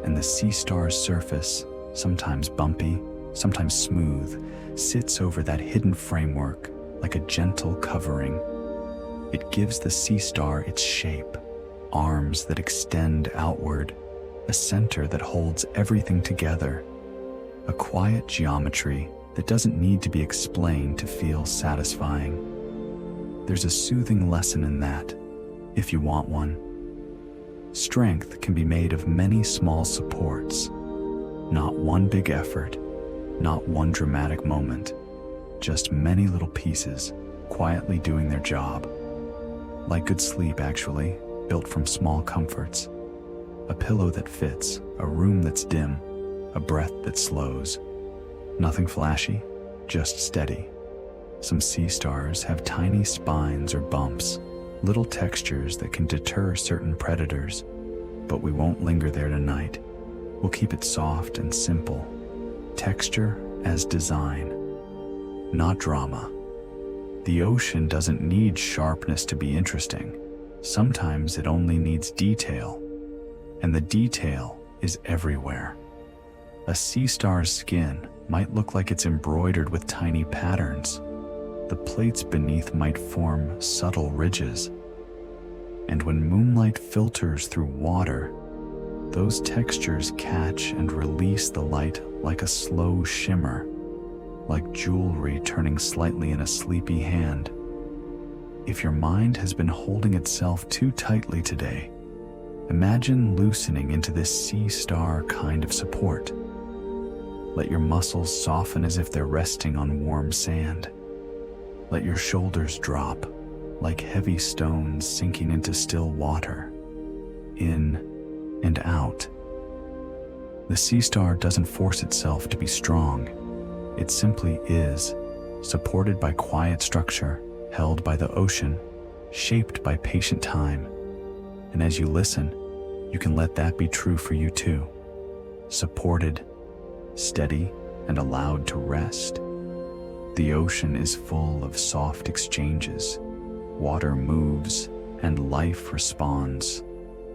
And the sea star's surface, sometimes bumpy, sometimes smooth, sits over that hidden framework like a gentle covering. It gives the sea star its shape, arms that extend outward, a center that holds everything together, a quiet geometry that doesn't need to be explained to feel satisfying. There's a soothing lesson in that, if you want one. Strength can be made of many small supports, not one big effort, not one dramatic moment, just many little pieces quietly doing their job. Like good sleep, actually, built from small comforts. A pillow that fits, a room that's dim, a breath that slows. Nothing flashy, just steady. Some sea stars have tiny spines or bumps, little textures that can deter certain predators, but we won't linger there tonight. We'll keep it soft and simple. Texture as design, not drama. The ocean doesn't need sharpness to be interesting. Sometimes it only needs detail, and the detail is everywhere. A sea star's skin might look like it's embroidered with tiny patterns. The plates beneath might form subtle ridges. And when moonlight filters through water, those textures catch and release the light like a slow shimmer, like jewelry turning slightly in a sleepy hand. If your mind has been holding itself too tightly today, imagine loosening into this sea star kind of support. Let your muscles soften as if they're resting on warm sand. Let your shoulders drop like heavy stones sinking into still water, in and out. The sea star doesn't force itself to be strong. It simply is, supported by quiet structure, held by the ocean, shaped by patient time. And as you listen, you can let that be true for you too. Supported, steady, and allowed to rest. The ocean is full of soft exchanges. Water moves and life responds.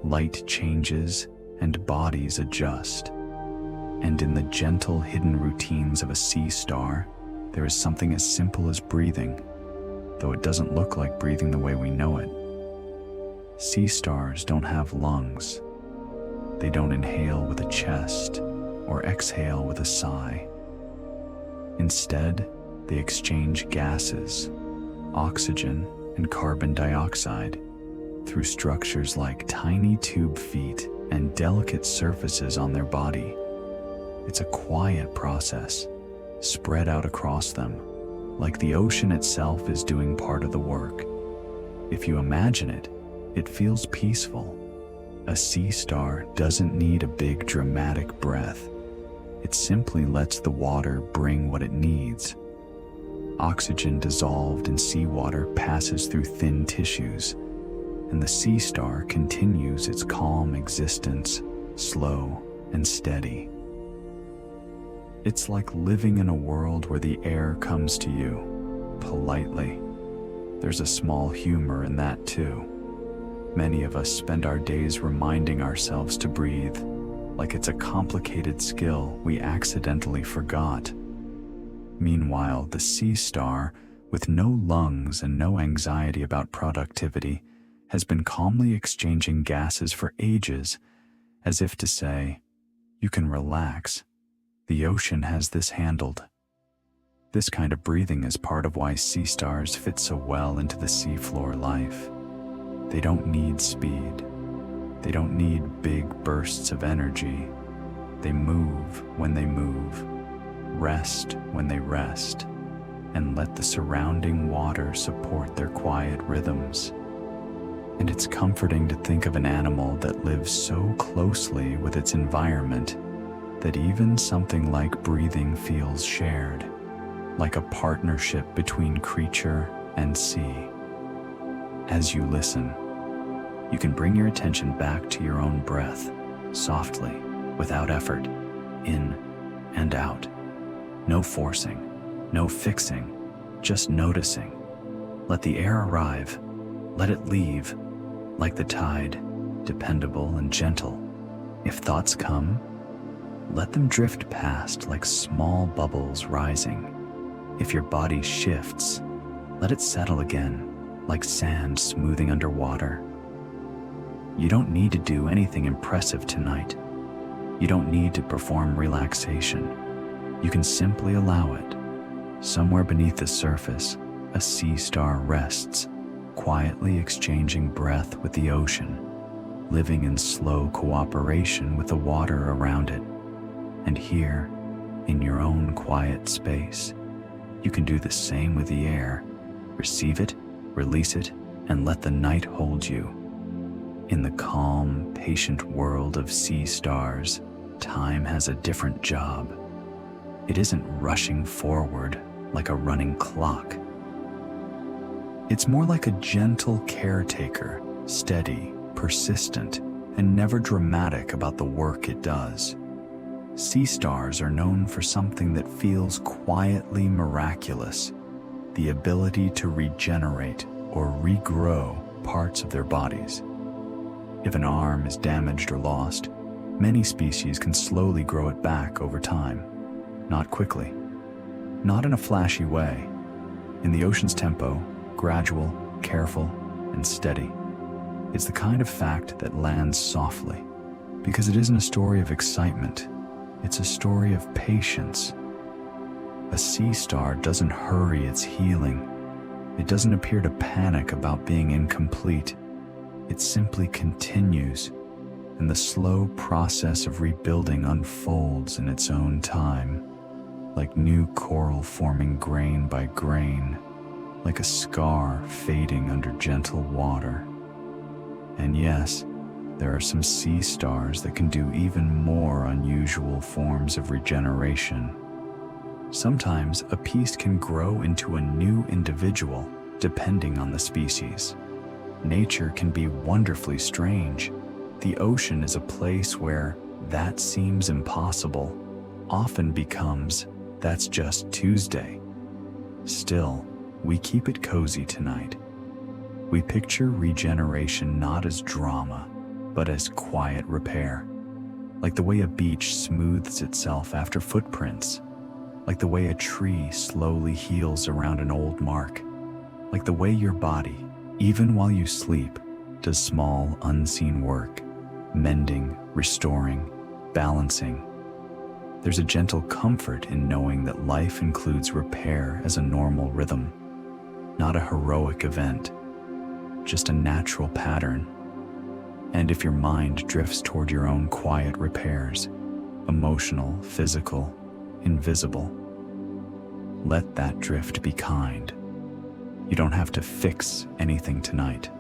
Light changes and bodies adjust. And in the gentle hidden routines of a sea star, there is something as simple as breathing, though it doesn't look like breathing the way we know it. Sea stars don't have lungs. They don't inhale with a chest or exhale with a sigh. Instead, they exchange gases, oxygen and carbon dioxide, through structures like tiny tube feet and delicate surfaces on their body. It's a quiet process, spread out across them, like the ocean itself is doing part of the work. If you imagine it, it feels peaceful. A sea star doesn't need a big dramatic breath. It simply lets the water bring what it needs. Oxygen dissolved in seawater passes through thin tissues, and the sea star continues its calm existence, slow and steady. It's like living in a world where the air comes to you, politely. There's a small humor in that too. Many of us spend our days reminding ourselves to breathe, like it's a complicated skill we accidentally forgot. Meanwhile, the sea star, with no lungs and no anxiety about productivity, has been calmly exchanging gases for ages, as if to say, you can relax. The ocean has this handled. This kind of breathing is part of why sea stars fit so well into the seafloor life. They don't need speed. They don't need big bursts of energy. They move when they move, rest when they rest, and let the surrounding water support their quiet rhythms. And it's comforting to think of an animal that lives so closely with its environment that even something like breathing feels shared, like a partnership between creature and sea. As you listen, you can bring your attention back to your own breath, softly, without effort, in and out. No forcing, no fixing, just noticing. Let the air arrive, let it leave, like the tide, dependable and gentle. If thoughts come, let them drift past like small bubbles rising. If your body shifts, let it settle again, like sand smoothing underwater. You don't need to do anything impressive tonight. You don't need to perform relaxation. You can simply allow it. Somewhere beneath the surface, a sea star rests, quietly exchanging breath with the ocean, living in slow cooperation with the water around it. And here, in your own quiet space, you can do the same with the air. Receive it, release it, and let the night hold you. In the calm, patient world of sea stars, time has a different job. It isn't rushing forward like a running clock. It's more like a gentle caretaker, steady, persistent, and never dramatic about the work it does. Sea stars are known for something that feels quietly miraculous, the ability to regenerate or regrow parts of their bodies. If an arm is damaged or lost, Many species can slowly grow it back over time, not quickly, not in a flashy way. In the ocean's tempo, gradual, careful, and steady. It's the kind of fact that lands softly, because it isn't a story of excitement, it's a story of patience. A sea star doesn't hurry its healing. It doesn't appear to panic about being incomplete. It simply continues, and the slow process of rebuilding unfolds in its own time, like new coral forming grain by grain, like a scar fading under gentle water. And yes, there are some sea stars that can do even more unusual forms of regeneration. Sometimes a piece can grow into a new individual, depending on the species. Nature can be wonderfully strange. The ocean is a place where that seems impossible often becomes that's just Tuesday. Still, we keep it cozy tonight. We picture regeneration not as drama, but as quiet repair. Like the way a beach smooths itself after footprints. Like the way a tree slowly heals around an old mark. Like the way your body, even while you sleep, does small, unseen work, mending, restoring, balancing. There's a gentle comfort in knowing that life includes repair as a normal rhythm, not a heroic event, just a natural pattern. And if your mind drifts toward your own quiet repairs, emotional, physical, invisible, let that drift be kind. You don't have to fix anything tonight.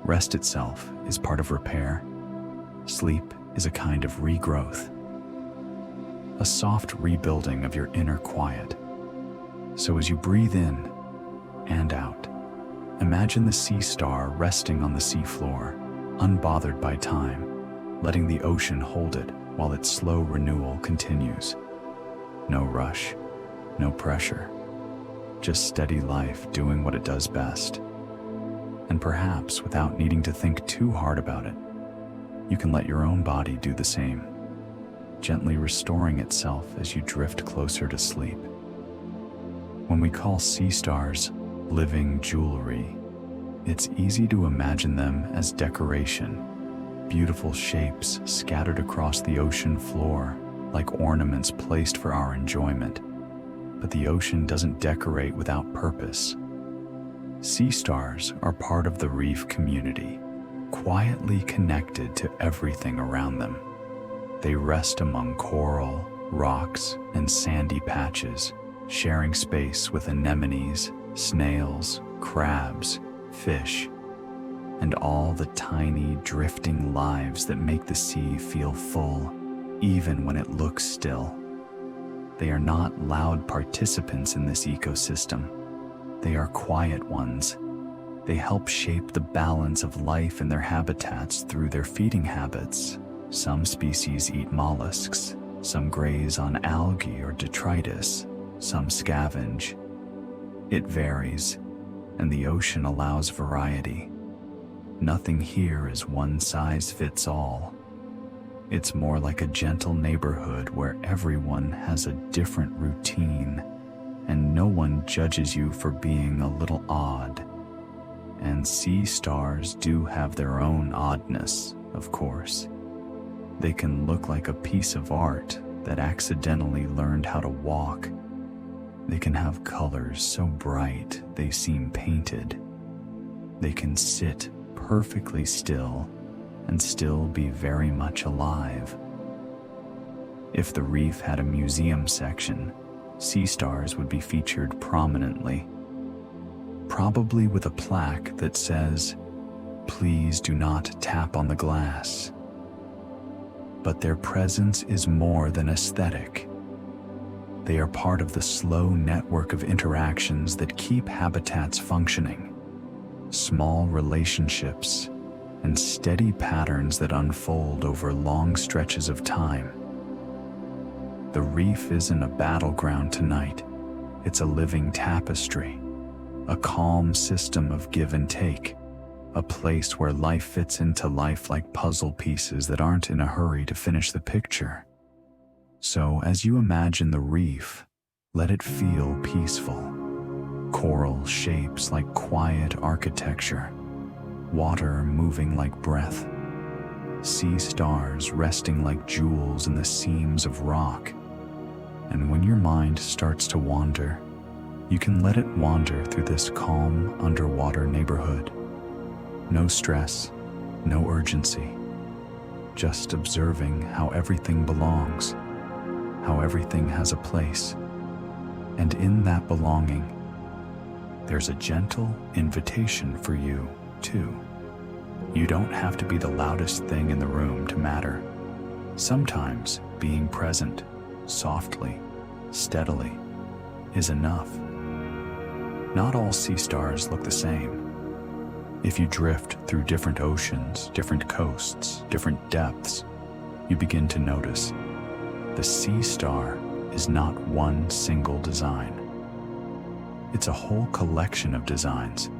Rest itself is part of repair. Sleep is a kind of regrowth, a soft rebuilding of your inner quiet. So as you breathe in and out, imagine the sea star resting on the seafloor, unbothered by time, letting the ocean hold it while its slow renewal continues. No rush, no pressure, just steady life doing what it does best. And perhaps without needing to think too hard about it, you can let your own body do the same, gently restoring itself as you drift closer to sleep. When we call sea stars living jewelry, it's easy to imagine them as decoration, beautiful shapes scattered across the ocean floor like ornaments placed for our enjoyment. But the ocean doesn't decorate without purpose. Sea stars are part of the reef community, quietly connected to everything around them. They rest among coral, rocks, and sandy patches, sharing space with anemones, snails, crabs, fish, and all the tiny drifting lives that make the sea feel full, even when it looks still. They are not loud participants in this ecosystem. They are quiet ones. They help shape the balance of life in their habitats through their feeding habits. Some species eat mollusks, some graze on algae or detritus, some scavenge. It varies, and the ocean allows variety. Nothing here is one size fits all. It's more like a gentle neighborhood where everyone has a different routine, and no one judges you for being a little odd. And sea stars do have their own oddness, of course. They can look like a piece of art that accidentally learned how to walk. They can have colors so bright they seem painted. They can sit perfectly still and still be very much alive. If the reef had a museum section, sea stars would be featured prominently, probably with a plaque that says, "Please do not tap on the glass." But their presence is more than aesthetic. They are part of the slow network of interactions that keep habitats functioning. Small relationships and steady patterns that unfold over long stretches of time. The reef isn't a battleground tonight. It's a living tapestry, a calm system of give and take, a place where life fits into life like puzzle pieces that aren't in a hurry to finish the picture. So, as you imagine the reef, let it feel peaceful. Coral shapes like quiet architecture, water moving like breath, sea stars resting like jewels in the seams of rock. And when your mind starts to wander, you can let it wander through this calm underwater neighborhood. No stress, no urgency, just observing how everything belongs, how everything has a place. And in that belonging, there's a gentle invitation for you, too. You don't have to be the loudest thing in the room to matter. Sometimes being present, softly, steadily, is enough. Not all sea stars look the same. If you drift through different oceans, different coasts, different depths, you begin to notice the sea star is not one single design. It's a whole collection of designs,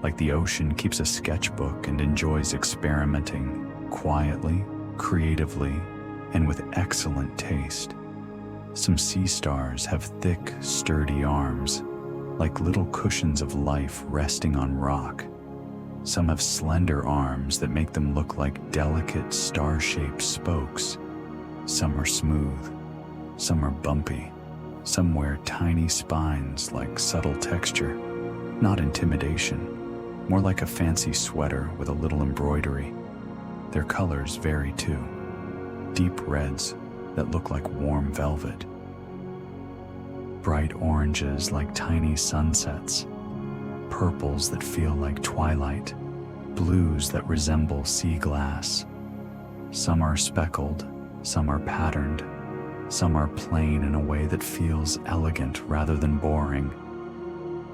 like the ocean keeps a sketchbook and enjoys experimenting quietly, creatively, and with excellent taste. Some sea stars have thick, sturdy arms, like little cushions of life resting on rock. Some have slender arms that make them look like delicate star-shaped spokes. Some are smooth, some are bumpy, some wear tiny spines like subtle texture, not intimidation, more like a fancy sweater with a little embroidery. Their colors vary too, deep reds that look like warm velvet, bright oranges like tiny sunsets, purples that feel like twilight, blues that resemble sea glass. Some are speckled, some are patterned, some are plain in a way that feels elegant rather than boring.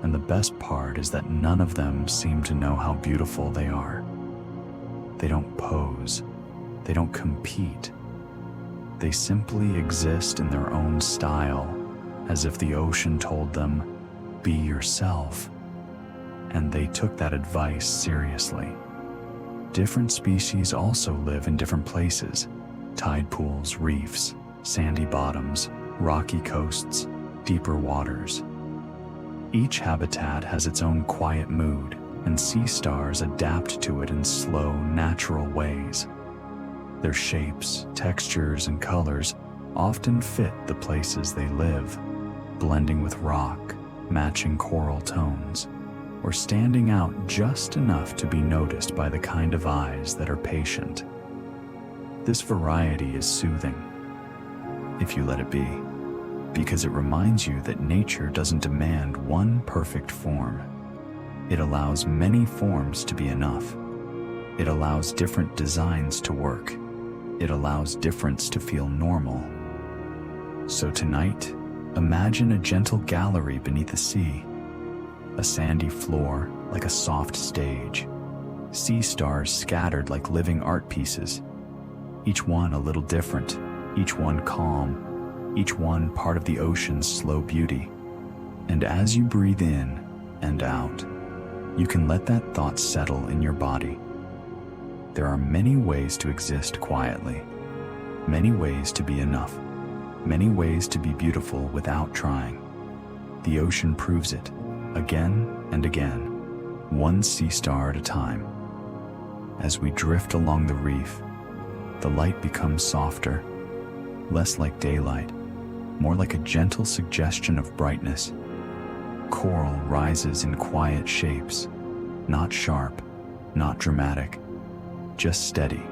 And the best part is that none of them seem to know how beautiful they are. They don't pose, they don't compete. They simply exist in their own style, as if the ocean told them, "Be yourself." And they took that advice seriously. Different species also live in different places: tide pools, reefs, sandy bottoms, rocky coasts, deeper waters. Each habitat has its own quiet mood, and sea stars adapt to it in slow, natural ways. Their shapes, textures, and colors often fit the places they live, blending with rock, matching coral tones, or standing out just enough to be noticed by the kind of eyes that are patient. This variety is soothing, if you let it be, because it reminds you that nature doesn't demand one perfect form. It allows many forms to be enough. It allows different designs to work. It allows difference to feel normal. So tonight, imagine a gentle gallery beneath the sea, a sandy floor like a soft stage, sea stars scattered like living art pieces, each one a little different, each one calm, each one part of the ocean's slow beauty. And as you breathe in and out, you can let that thought settle in your body. There are many ways to exist quietly, many ways to be enough, many ways to be beautiful without trying. The ocean proves it, again and again, one sea star at a time. As we drift along the reef, the light becomes softer, less like daylight, more like a gentle suggestion of brightness. Coral rises in quiet shapes, not sharp, not dramatic, just steady,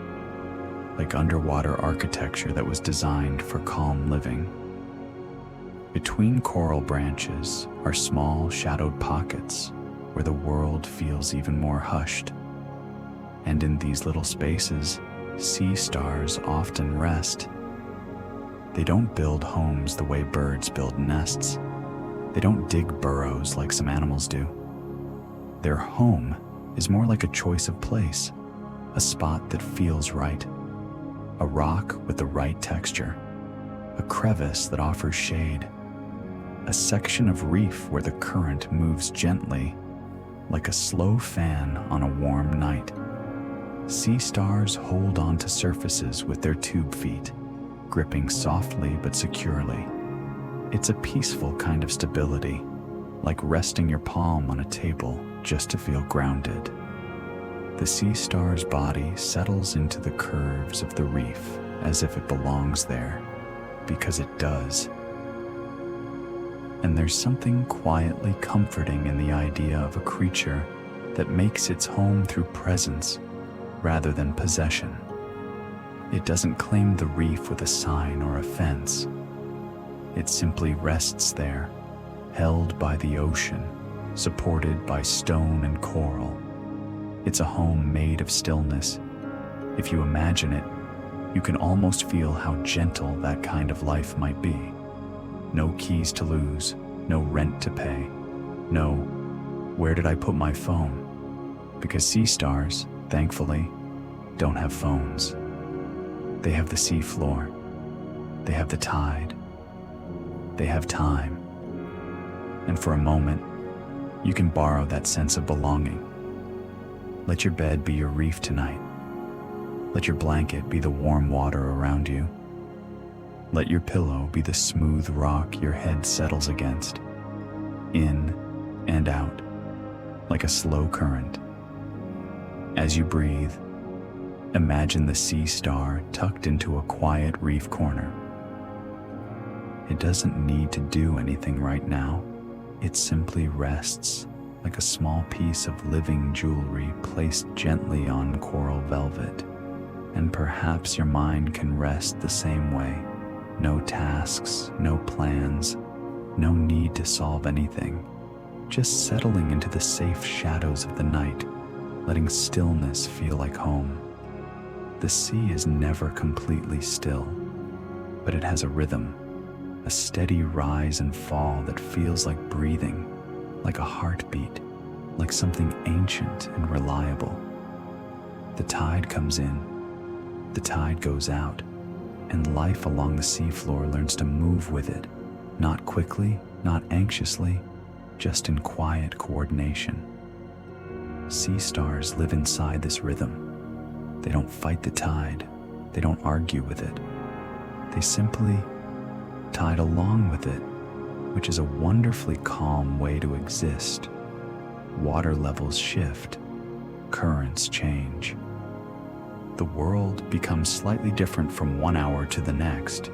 like underwater architecture that was designed for calm living. Between coral branches are small shadowed pockets where the world feels even more hushed. And in these little spaces, sea stars often rest. They don't build homes the way birds build nests. They don't dig burrows like some animals do. Their home is more like a choice of place, a spot that feels right, a rock with the right texture, a crevice that offers shade, a section of reef where the current moves gently, like a slow fan on a warm night. Sea stars hold onto surfaces with their tube feet, gripping softly but securely. It's a peaceful kind of stability, like resting your palm on a table just to feel grounded. The sea star's body settles into the curves of the reef as if it belongs there, because it does. And there's something quietly comforting in the idea of a creature that makes its home through presence rather than possession. It doesn't claim the reef with a sign or a fence. It simply rests there, held by the ocean, supported by stone and coral. It's a home made of stillness. If you imagine it, you can almost feel how gentle that kind of life might be. No keys to lose, no rent to pay, no, where did I put my phone? Because sea stars, thankfully, don't have phones. They have the seafloor. They have the tide. They have time. And for a moment, you can borrow that sense of belonging. Let your bed be your reef tonight. Let your blanket be the warm water around you. Let your pillow be the smooth rock your head settles against, in and out, like a slow current. As you breathe, imagine the sea star tucked into a quiet reef corner. It doesn't need to do anything right now. It simply rests like a small piece of living jewelry placed gently on coral velvet. And perhaps your mind can rest the same way. No tasks, no plans, no need to solve anything. Just settling into the safe shadows of the night, letting stillness feel like home. The sea is never completely still, but it has a rhythm, a steady rise and fall that feels like breathing, like a heartbeat, like something ancient and reliable. The tide comes in, the tide goes out, and life along the seafloor learns to move with it, not quickly, not anxiously, just in quiet coordination. Sea stars live inside this rhythm. They don't fight the tide. They don't argue with it. They simply tide along with it, which is a wonderfully calm way to exist. Water levels shift. Currents change. The world becomes slightly different from 1 hour to the next,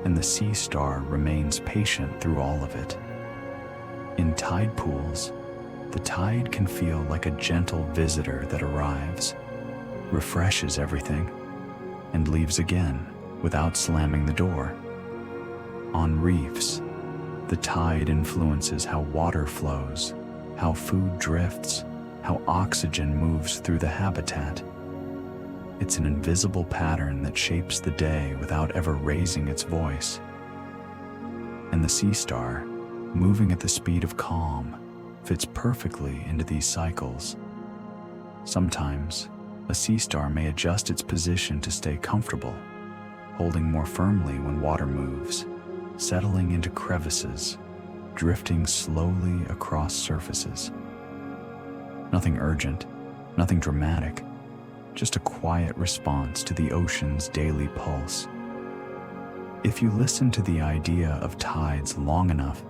and the sea star remains patient through all of it. In tide pools, the tide can feel like a gentle visitor that arrives, refreshes everything, and leaves again without slamming the door. On reefs, the tide influences how water flows, how food drifts, how oxygen moves through the habitat. It's an invisible pattern that shapes the day without ever raising its voice. And the sea star, moving at the speed of calm, fits perfectly into these cycles. Sometimes, a sea star may adjust its position to stay comfortable, holding more firmly when water moves, settling into crevices, drifting slowly across surfaces. Nothing urgent, nothing dramatic, just a quiet response to the ocean's daily pulse. If you listen to the idea of tides long enough,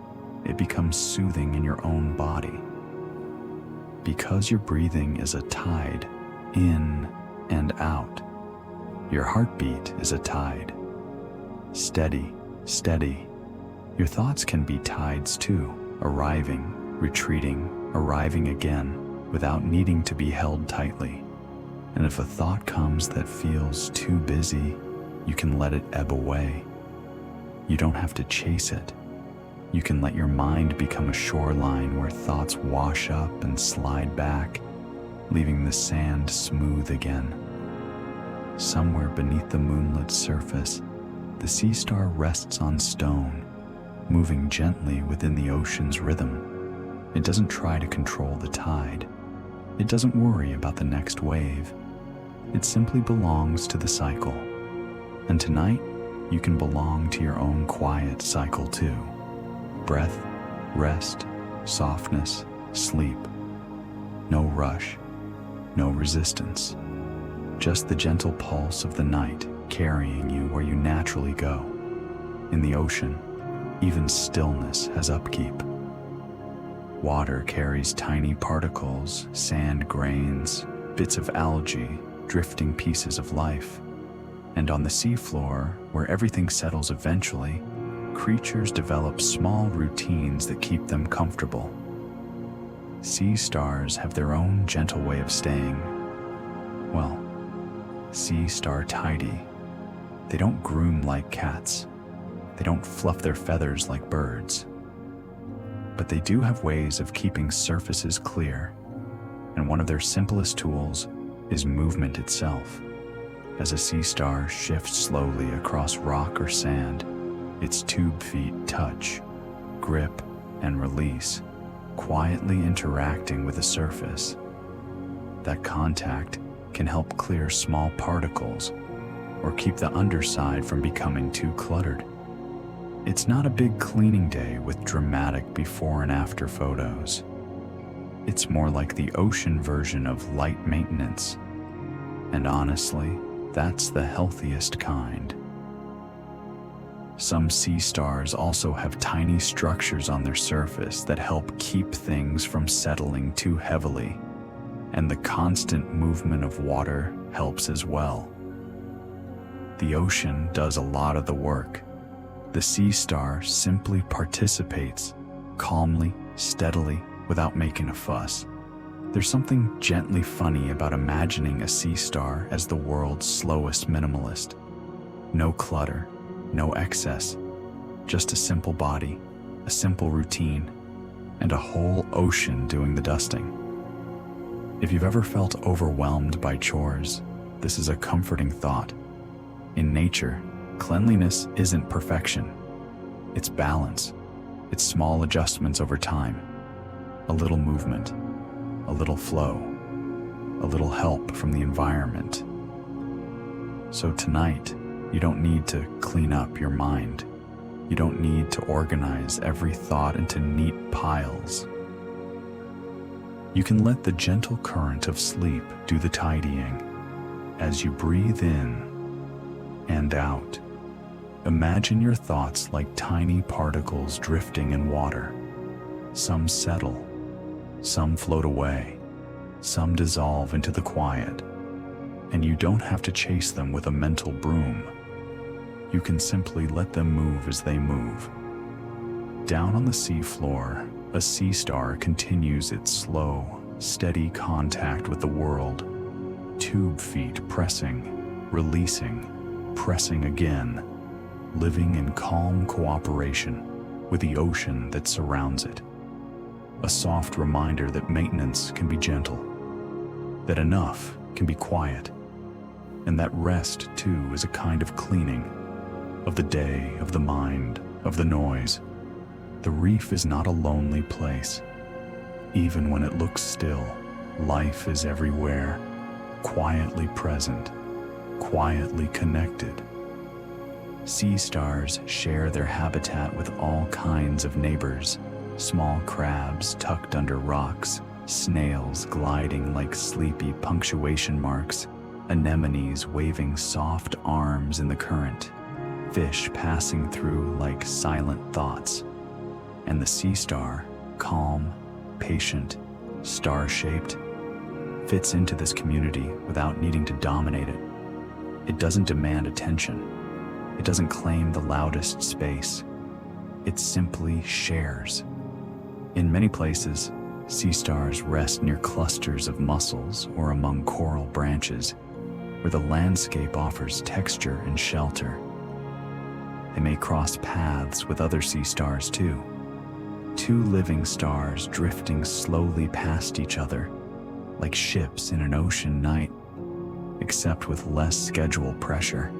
it becomes soothing in your own body. Because your breathing is a tide, in and out, your heartbeat is a tide. Steady, steady. Your thoughts can be tides too, arriving, retreating, arriving again, without needing to be held tightly. And if a thought comes that feels too busy, you can let it ebb away. You don't have to chase it. You can let your mind become a shoreline where thoughts wash up and slide back, leaving the sand smooth again. Somewhere beneath the moonlit surface, the sea star rests on stone, moving gently within the ocean's rhythm. It doesn't try to control the tide. It doesn't worry about the next wave. It simply belongs to the cycle. And tonight, you can belong to your own quiet cycle too. Breath, rest, softness, sleep. No rush, no resistance, just the gentle pulse of the night carrying you where you naturally go. In the ocean, even stillness has upkeep. Water carries tiny particles, sand grains, bits of algae, drifting pieces of life. And on the seafloor, where everything settles eventually, creatures develop small routines that keep them comfortable. Sea stars have their own gentle way of staying, well, sea star tidy. They don't groom like cats. They don't fluff their feathers like birds. But they do have ways of keeping surfaces clear, and one of their simplest tools is movement itself. As a sea star shifts slowly across rock or sand, its tube feet touch, grip, and release, quietly interacting with the surface. That contact can help clear small particles or keep the underside from becoming too cluttered. It's not a big cleaning day with dramatic before and after photos. It's more like the ocean version of light maintenance. And honestly, that's the healthiest kind. Some sea stars also have tiny structures on their surface that help keep things from settling too heavily, and the constant movement of water helps as well. The ocean does a lot of the work. The sea star simply participates, calmly, steadily, without making a fuss. There's something gently funny about imagining a sea star as the world's slowest minimalist. No clutter, no excess, just a simple body, a simple routine, and a whole ocean doing the dusting. If you've ever felt overwhelmed by chores, this is a comforting thought. In nature, cleanliness isn't perfection. It's balance. It's small adjustments over time. A little movement, a little flow, a little help from the environment. So tonight, you don't need to clean up your mind. You don't need to organize every thought into neat piles. You can let the gentle current of sleep do the tidying. As you breathe in and out, imagine your thoughts like tiny particles drifting in water. Some settle, some float away, some dissolve into the quiet, and you don't have to chase them with a mental broom. You can simply let them move as they move. Down on the seafloor, a sea star continues its slow, steady contact with the world. Tube feet pressing, releasing, pressing again, living in calm cooperation with the ocean that surrounds it. A soft reminder that maintenance can be gentle, that enough can be quiet, and that rest too is a kind of cleaning of the day, of the mind, of the noise. The reef is not a lonely place. Even when it looks still, life is everywhere, quietly present, quietly connected. Sea stars share their habitat with all kinds of neighbors. Small crabs tucked under rocks, snails gliding like sleepy punctuation marks, anemones waving soft arms in the current, fish passing through like silent thoughts. And the sea star, calm, patient, star-shaped, fits into this community without needing to dominate it. It doesn't demand attention. It doesn't claim the loudest space. It simply shares. In many places, sea stars rest near clusters of mussels or among coral branches, where the landscape offers texture and shelter. They may cross paths with other sea stars too. Two living stars drifting slowly past each other, like ships in an ocean night, except with less schedule pressure.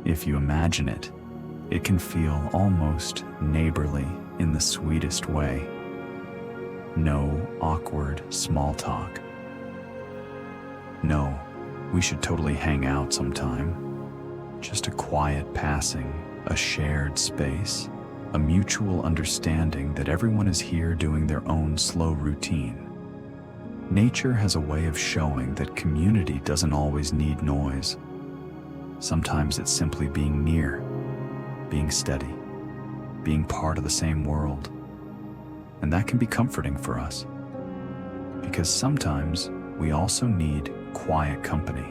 If you imagine it, it can feel almost neighborly in the sweetest way. No awkward small talk. No, we should totally hang out sometime. Just a quiet passing, a shared space, a mutual understanding that everyone is here doing their own slow routine. Nature has a way of showing that community doesn't always need noise. Sometimes it's simply being near, being steady, being part of the same world. And that can be comforting for us, because sometimes we also need quiet company.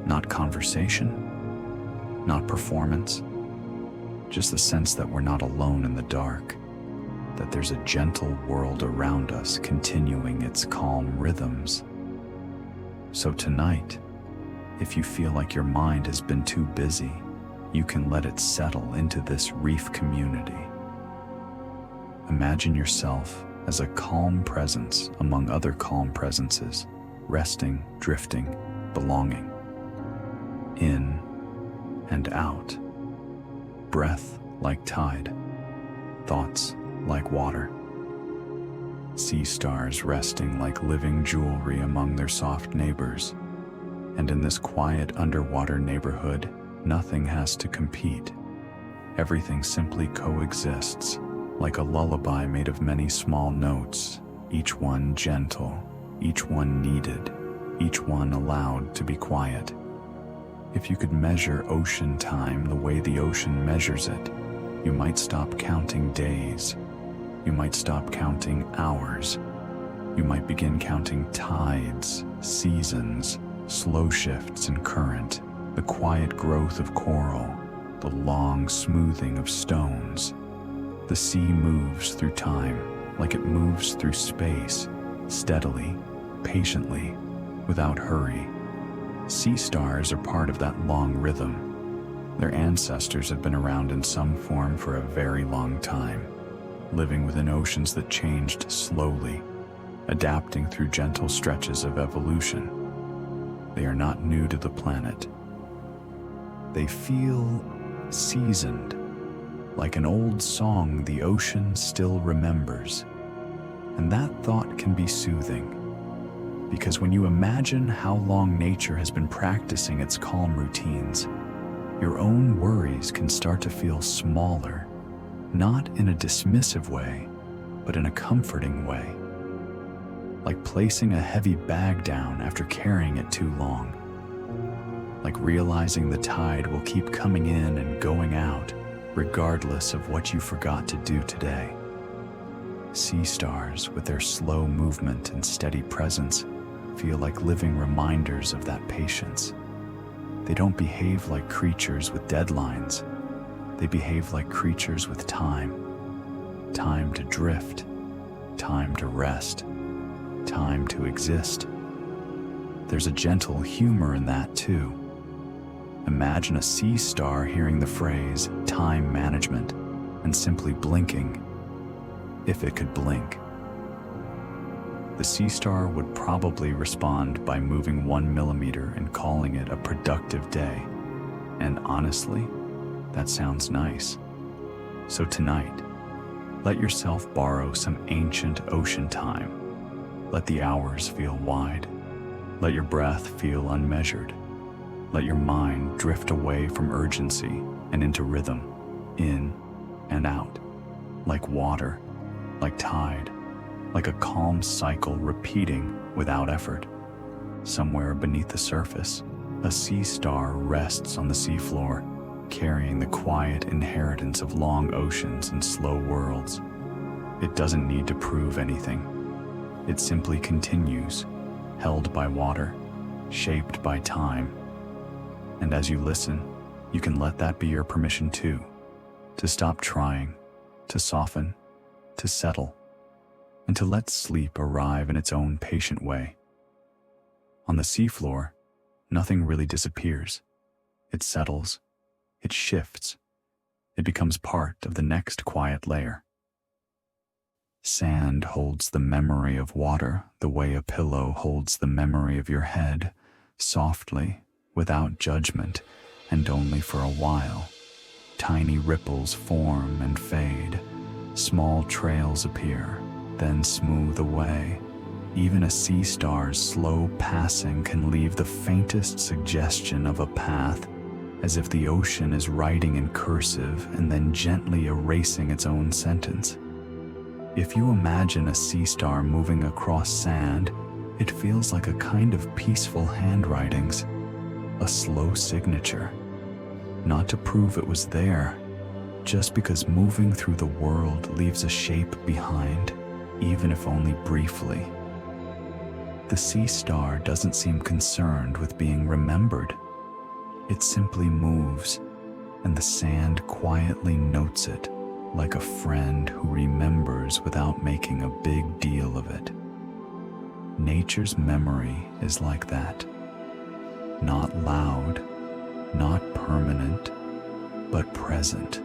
Not conversation, not performance, just the sense that we're not alone in the dark, that there's a gentle world around us continuing its calm rhythms. So tonight, if you feel like your mind has been too busy, you can let it settle into this reef community. Imagine yourself as a calm presence among other calm presences, resting, drifting, belonging. In and out. Breath like tide. Thoughts like water. Sea stars resting like living jewelry among their soft neighbors. And in this quiet underwater neighborhood, nothing has to compete. Everything simply coexists, like a lullaby made of many small notes, each one gentle, each one needed, each one allowed to be quiet. If you could measure ocean time the way the ocean measures it, you might stop counting days. You might stop counting hours. You might begin counting tides, seasons, slow shifts in current, the quiet growth of coral, the long smoothing of stones. The sea moves through time like it moves through space, steadily, patiently, without hurry. Sea stars are part of that long rhythm. Their ancestors have been around in some form for a very long time, living within oceans that changed slowly, adapting through gentle stretches of evolution. They are not new to the planet. They feel seasoned, like an old song the ocean still remembers. And that thought can be soothing, because when you imagine how long nature has been practicing its calm routines, your own worries can start to feel smaller, not in a dismissive way, but in a comforting way. Like placing a heavy bag down after carrying it too long. Like realizing the tide will keep coming in and going out, regardless of what you forgot to do today. Sea stars, with their slow movement and steady presence, feel like living reminders of that patience. They don't behave like creatures with deadlines. They behave like creatures with time. Time to drift, time to rest, time to exist. There's a gentle humor in that too. Imagine a sea star hearing the phrase time management and simply blinking, if it could blink. The sea star would probably respond by moving 1 millimeter and calling it a productive day. And honestly, that sounds nice. So tonight, let yourself borrow some ancient ocean time. Let the hours feel wide. Let your breath feel unmeasured. Let your mind drift away from urgency and into rhythm, in and out, like water, like tide, like a calm cycle repeating without effort. Somewhere beneath the surface, a sea star rests on the seafloor, carrying the quiet inheritance of long oceans and slow worlds. It doesn't need to prove anything. It simply continues, held by water, shaped by time. And as you listen, you can let that be your permission too, to stop trying, to soften, to settle, and to let sleep arrive in its own patient way. On the seafloor, nothing really disappears. It settles, it shifts, it becomes part of the next quiet layer. Sand holds the memory of water the way a pillow holds the memory of your head, softly, without judgment, and only for a while. Tiny ripples form and fade. Small trails appear, then smooth away. Even a sea star's slow passing can leave the faintest suggestion of a path, as if the ocean is writing in cursive and then gently erasing its own sentence. If you imagine a sea star moving across sand, it feels like a kind of peaceful handwritings, a slow signature, not to prove it was there, just because moving through the world leaves a shape behind, even if only briefly. The sea star doesn't seem concerned with being remembered. It simply moves, and the sand quietly notes it, like a friend who remembers without making a big deal of it. Nature's memory is like that. Not loud, not permanent, but present.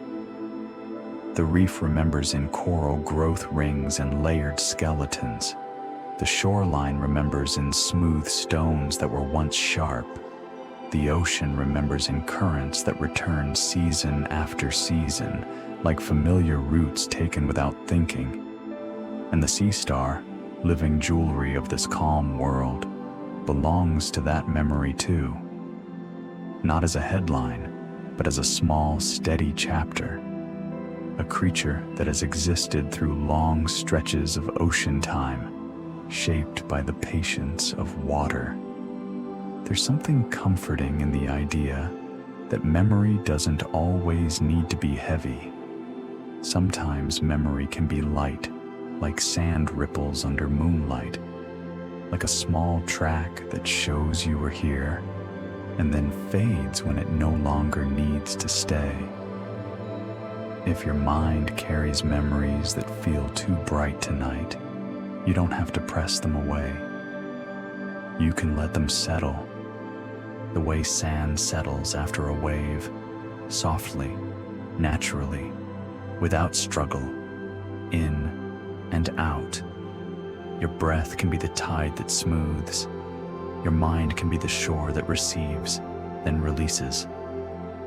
The reef remembers in coral growth rings and layered skeletons. The shoreline remembers in smooth stones that were once sharp. The ocean remembers in currents that return season after season, like familiar routes taken without thinking. And the sea star, living jewelry of this calm world, belongs to that memory too. Not as a headline, but as a small, steady chapter. A creature that has existed through long stretches of ocean time, shaped by the patience of water. There's something comforting in the idea that memory doesn't always need to be heavy. Sometimes memory can be light, like sand ripples under moonlight, like a small track that shows you were here and then fades when it no longer needs to stay. If your mind carries memories that feel too bright tonight, you don't have to press them away. You can let them settle, the way sand settles after a wave, softly, naturally, without struggle, in and out. Your breath can be the tide that smooths. Your mind can be the shore that receives, then releases.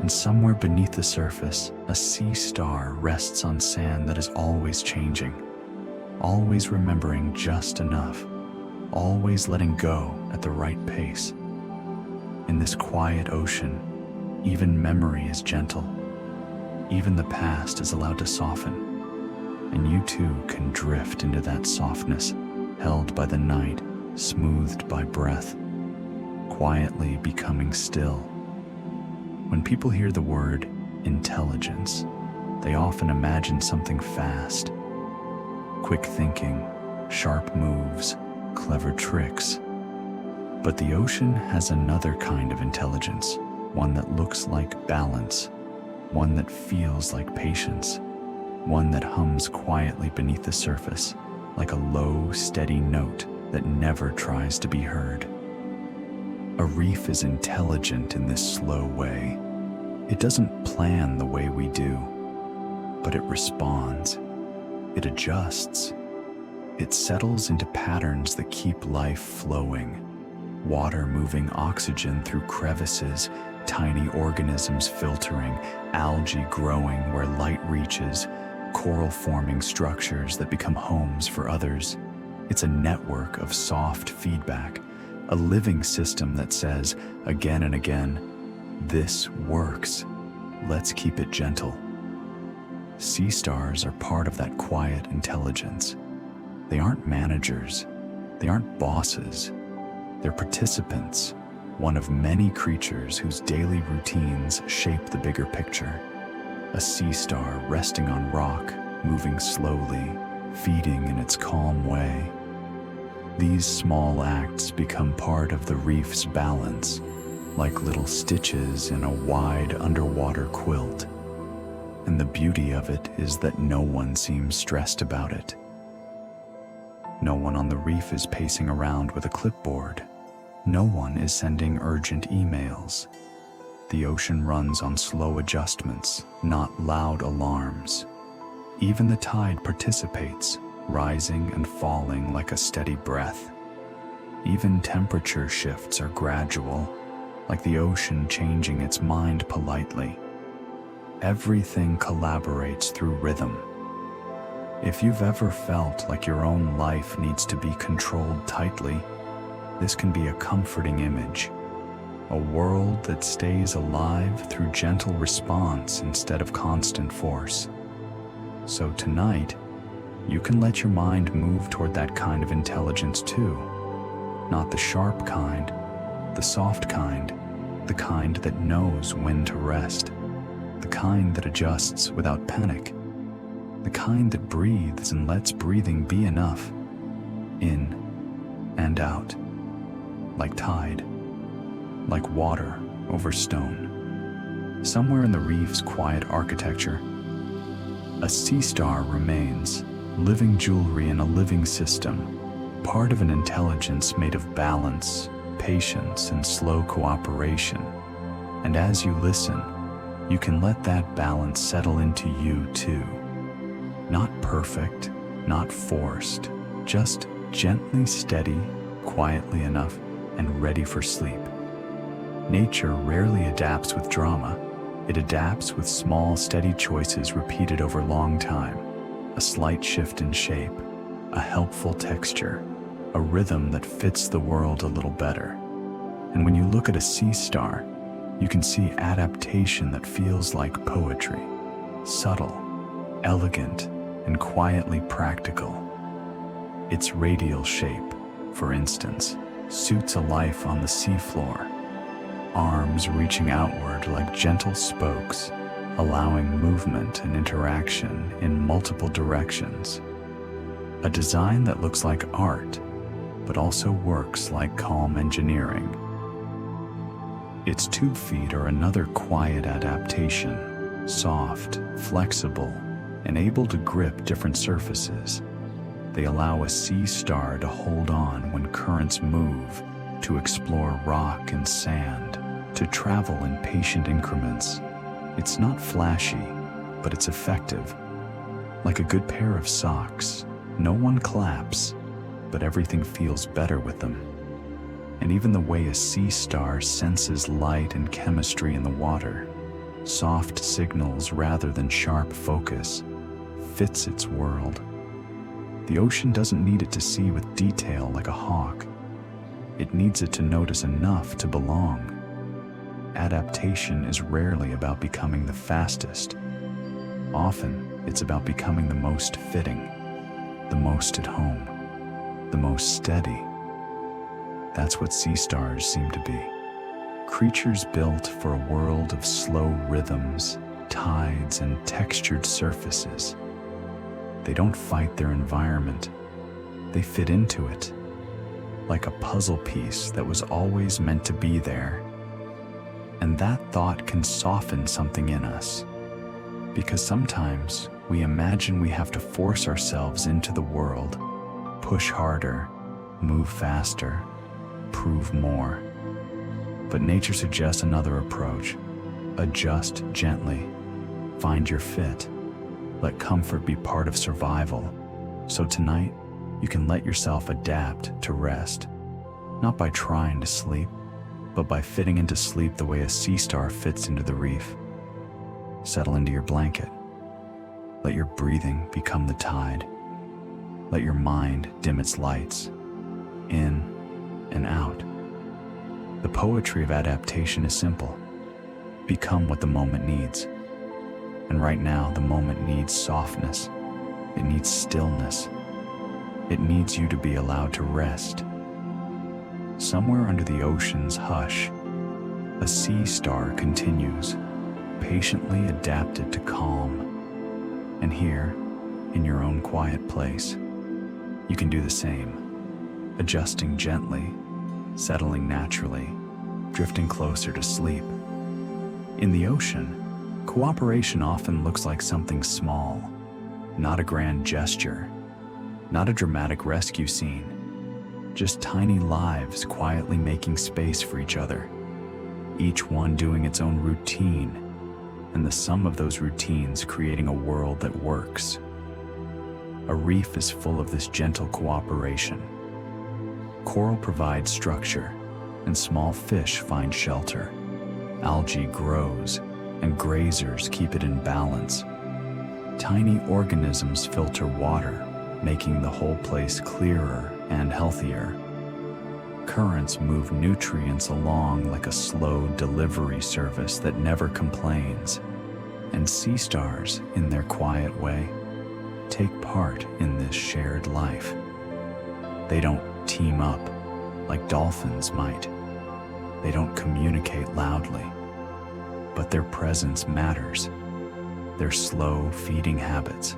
And somewhere beneath the surface, a sea star rests on sand that is always changing, always remembering just enough, always letting go at the right pace. In this quiet ocean, even memory is gentle. Even the past is allowed to soften. And you too can drift into that softness, held by the night, smoothed by breath, quietly becoming still. When people hear the word intelligence, they often imagine something fast. Quick thinking, sharp moves, clever tricks. But the ocean has another kind of intelligence, one that looks like balance, one that feels like patience, one that hums quietly beneath the surface, like a low, steady note that never tries to be heard. A reef is intelligent in this slow way. It doesn't plan the way we do, but it responds. It adjusts. It settles into patterns that keep life flowing. Water moving oxygen through crevices, tiny organisms filtering, algae growing where light reaches, coral forming structures that become homes for others. It's a network of soft feedback, a living system that says, again and again, this works. Let's keep it gentle. Sea stars are part of that quiet intelligence. They aren't managers. They aren't bosses. They're participants, one of many creatures whose daily routines shape the bigger picture. A sea star resting on rock, moving slowly, feeding in its calm way. These small acts become part of the reef's balance, like little stitches in a wide underwater quilt. And the beauty of it is that no one seems stressed about it. No one on the reef is pacing around with a clipboard. No one is sending urgent emails. The ocean runs on slow adjustments, not loud alarms. Even the tide participates, rising and falling like a steady breath. Even temperature shifts are gradual, like the ocean changing its mind politely. Everything collaborates through rhythm. If you've ever felt like your own life needs to be controlled tightly, this can be a comforting image. A world that stays alive through gentle response instead of constant force. So tonight, you can let your mind move toward that kind of intelligence too. Not the sharp kind, the soft kind, the kind that knows when to rest, the kind that adjusts without panic, the kind that breathes and lets breathing be enough, in and out, like tide, like water over stone. Somewhere in the reef's quiet architecture, a sea star remains, living jewelry in a living system, part of an intelligence made of balance, patience, and slow cooperation. And as you listen, you can let that balance settle into you too. Not perfect, not forced, just gently steady, quietly enough, and ready for sleep. Nature rarely adapts with drama. It adapts with small, steady choices repeated over a long time. A slight shift in shape, a helpful texture, a rhythm that fits the world a little better. And when you look at a sea star, you can see adaptation that feels like poetry, subtle, elegant, and quietly practical. Its radial shape, for instance, suits a life on the seafloor, arms reaching outward like gentle spokes, allowing movement and interaction in multiple directions. A design that looks like art, but also works like calm engineering. Its tube feet are another quiet adaptation, soft, flexible, and able to grip different surfaces. They allow a sea star to hold on when currents move, to explore rock and sand, to travel in patient increments. It's not flashy, but it's effective. Like a good pair of socks, no one claps, but everything feels better with them. And even the way a sea star senses light and chemistry in the water, soft signals rather than sharp focus, fits its world. The ocean doesn't need it to see with detail like a hawk. It needs it to notice enough to belong. Adaptation is rarely about becoming the fastest. Often, it's about becoming the most fitting, the most at home, the most steady. That's what sea stars seem to be. Creatures built for a world of slow rhythms, tides, and textured surfaces. They don't fight their environment. They fit into it, like a puzzle piece that was always meant to be there. And that thought can soften something in us, because sometimes we imagine we have to force ourselves into the world, push harder, move faster, prove more. But nature suggests another approach. Adjust gently, find your fit, let comfort be part of survival. So tonight, you can let yourself adapt to rest, not by trying to sleep, but by fitting into sleep the way a sea star fits into the reef. Settle into your blanket. Let your breathing become the tide. Let your mind dim its lights, in and out. The poetry of adaptation is simple. Become what the moment needs. And right now, the moment needs softness. It needs stillness. It needs you to be allowed to rest. Somewhere under the ocean's hush, a sea star continues, patiently adapted to calm. And here, in your own quiet place, you can do the same, adjusting gently, settling naturally, drifting closer to sleep. In the ocean, cooperation often looks like something small, not a grand gesture, not a dramatic rescue scene. Just tiny lives quietly making space for each other, each one doing its own routine, and the sum of those routines creating a world that works. A reef is full of this gentle cooperation. Coral provides structure, and small fish find shelter. Algae grows, and grazers keep it in balance. Tiny organisms filter water, making the whole place clearer and healthier. Currents move nutrients along like a slow delivery service that never complains. And sea stars, in their quiet way, take part in this shared life. They don't team up like dolphins might. They don't communicate loudly, but their presence matters. Their slow feeding habits,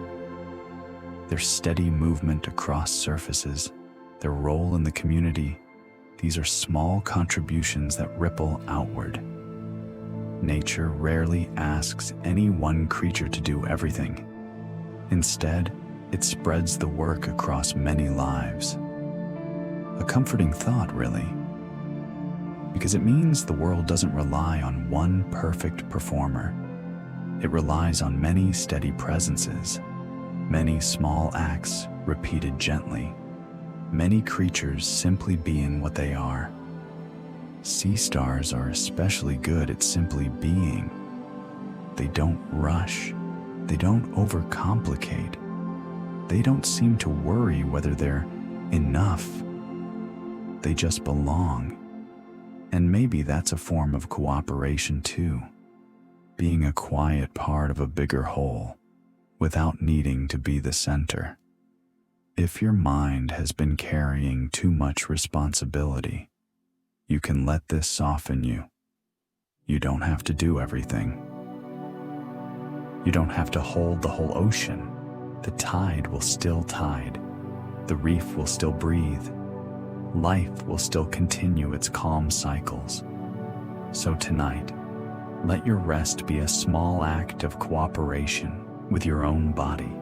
their steady movement across surfaces, their role in the community, these are small contributions that ripple outward. Nature rarely asks any one creature to do everything. Instead, it spreads the work across many lives. A comforting thought, really, because it means the world doesn't rely on one perfect performer. It relies on many steady presences, many small acts repeated gently, many creatures simply being what they are. Sea stars are especially good at simply being. They don't rush. They don't overcomplicate. They don't seem to worry whether they're enough. They just belong. And maybe that's a form of cooperation too, being a quiet part of a bigger whole without needing to be the center. If your mind has been carrying too much responsibility, you can let this soften you. You don't have to do everything. You don't have to hold the whole ocean. The tide will still tide. The reef will still breathe. Life will still continue its calm cycles. So tonight, let your rest be a small act of cooperation with your own body.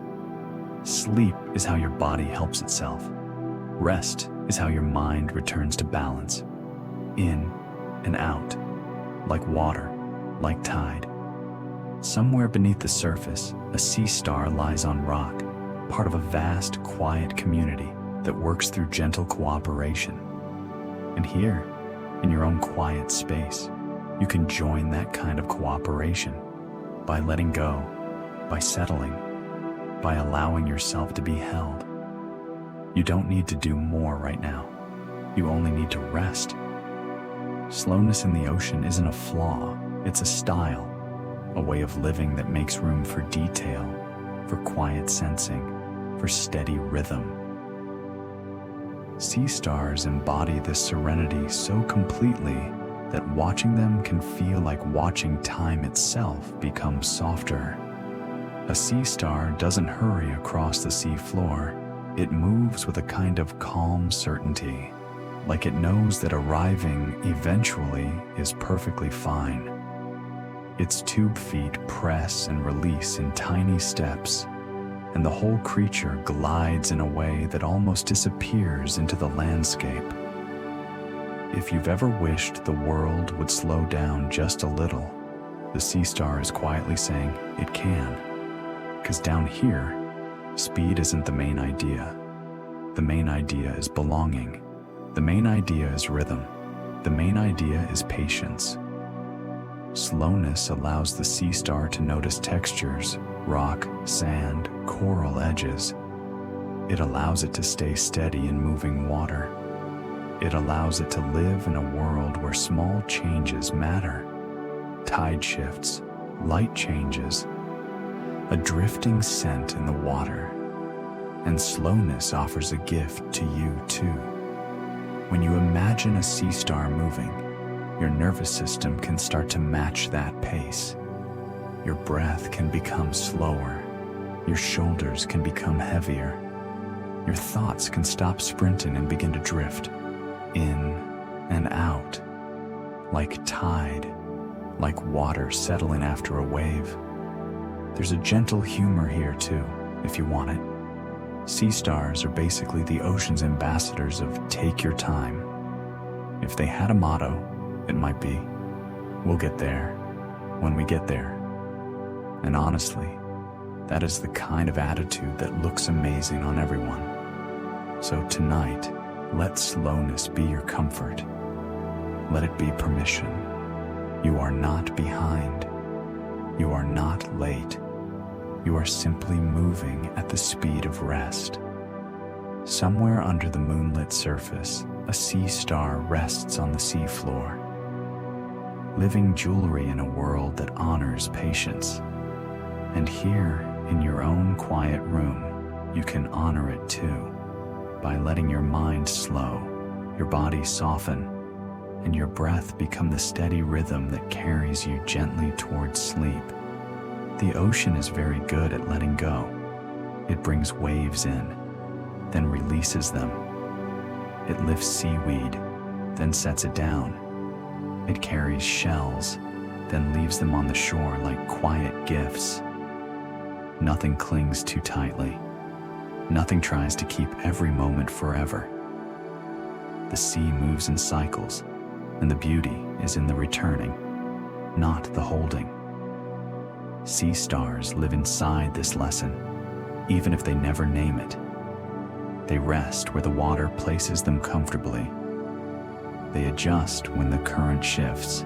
Sleep is how your body helps itself. Rest is how your mind returns to balance. In and out, like water, like tide. Somewhere beneath the surface, a sea star lies on rock, part of a vast, quiet community that works through gentle cooperation. And here, in your own quiet space, you can join that kind of cooperation by letting go, by settling, by allowing yourself to be held. You don't need to do more right now. You only need to rest. Slowness in the ocean isn't a flaw, it's a style, a way of living that makes room for detail, for quiet sensing, for steady rhythm. Sea stars embody this serenity so completely that watching them can feel like watching time itself become softer. A sea star doesn't hurry across the sea floor. It moves with a kind of calm certainty, like it knows that arriving eventually is perfectly fine. Its tube feet press and release in tiny steps, and the whole creature glides in a way that almost disappears into the landscape. If you've ever wished the world would slow down just a little, the sea star is quietly saying it can. Because down here, speed isn't the main idea. The main idea is belonging. The main idea is rhythm. The main idea is patience. Slowness allows the sea star to notice textures, rock, sand, coral edges. It allows it to stay steady in moving water. It allows it to live in a world where small changes matter. Tide shifts, light changes, a drifting scent in the water. And slowness offers a gift to you too. When you imagine a sea star moving, your nervous system can start to match that pace. Your breath can become slower. Your shoulders can become heavier. Your thoughts can stop sprinting and begin to drift in and out, like tide, like water settling after a wave. There's a gentle humor here too, if you want it. Sea stars are basically the ocean's ambassadors of take your time. If they had a motto, it might be, we'll get there when we get there. And honestly, that is the kind of attitude that looks amazing on everyone. So tonight, let slowness be your comfort. Let it be permission. You are not behind. You are not late. You are simply moving at the speed of rest. Somewhere under the moonlit surface, a sea star rests on the seafloor, living jewelry in a world that honors patience. And here, in your own quiet room, you can honor it too, by letting your mind slow, your body soften, and your breath become the steady rhythm that carries you gently towards sleep. The ocean is very good at letting go. It brings waves in, then releases them. It lifts seaweed, then sets it down. It carries shells, then leaves them on the shore like quiet gifts. Nothing clings too tightly. Nothing tries to keep every moment forever. The sea moves in cycles, and the beauty is in the returning, not the holding. Sea stars live inside this lesson, even if they never name it. They rest where the water places them comfortably. They adjust when the current shifts.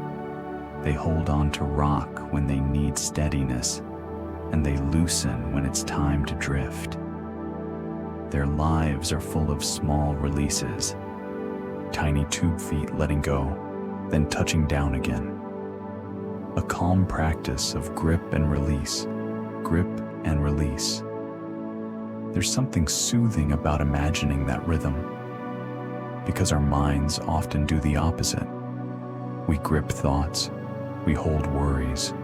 They hold on to rock when they need steadiness, and they loosen when it's time to drift. Their lives are full of small releases, tiny tube feet letting go, then touching down again. A calm practice of grip and release, grip and release. There's something soothing about imagining that rhythm, because our minds often do the opposite. We grip thoughts, we hold worries,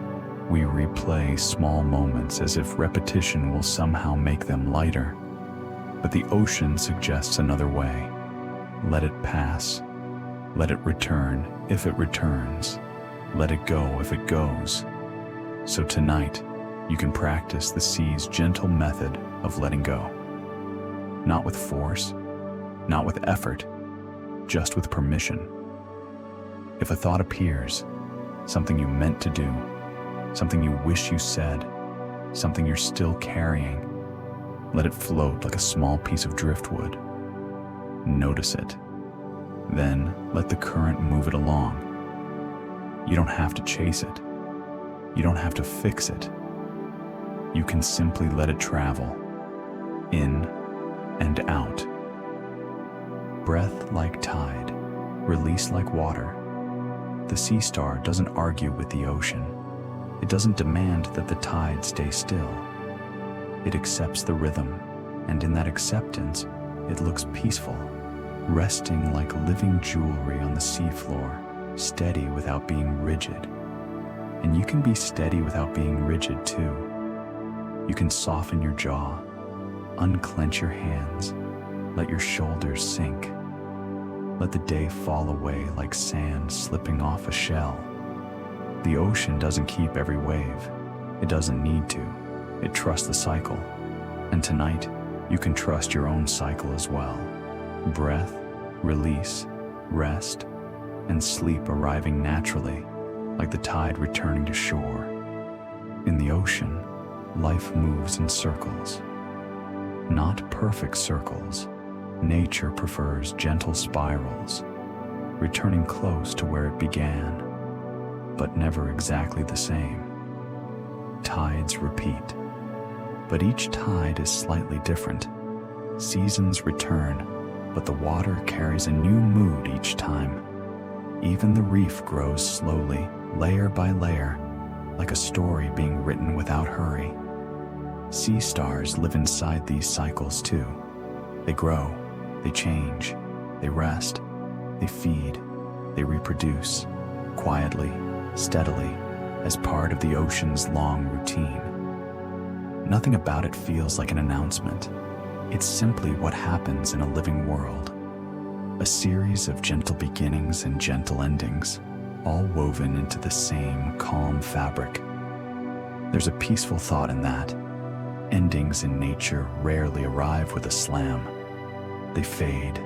we replay small moments as if repetition will somehow make them lighter. But the ocean suggests another way. Let it pass. Let it return if it returns. Let it go if it goes. So tonight, you can practice the sea's gentle method of letting go. Not with force, not with effort, just with permission. If a thought appears, something you meant to do, something you wish you said, something you're still carrying, let it float like a small piece of driftwood. Notice it. Then let the current move it along. You don't have to chase it. You don't have to fix it. You can simply let it travel, in and out. Breath like tide, release like water. The sea star doesn't argue with the ocean. It doesn't demand that the tide stay still. It accepts the rhythm, and in that acceptance, it looks peaceful, resting like living jewelry on the seafloor, steady without being rigid. And you can be steady without being rigid too. You can soften your jaw, unclench your hands, let your shoulders sink. Let the day fall away like sand slipping off a shell. The ocean doesn't keep every wave. It doesn't need to. It trusts the cycle. And tonight, you can trust your own cycle as well. Breath, release, rest, and sleep arriving naturally, like the tide returning to shore. In the ocean, life moves in circles. Not perfect circles. Nature prefers gentle spirals, returning close to where it began, but never exactly the same. Tides repeat, but each tide is slightly different. Seasons return, but the water carries a new mood each time. Even the reef grows slowly, layer by layer, like a story being written without hurry. Sea stars live inside these cycles too. They grow, they change, they rest, they feed, they reproduce, quietly, steadily, as part of the ocean's long routine. Nothing about it feels like an announcement. It's simply what happens in a living world. A series of gentle beginnings and gentle endings, all woven into the same calm fabric. There's a peaceful thought in that. Endings in nature rarely arrive with a slam. They fade,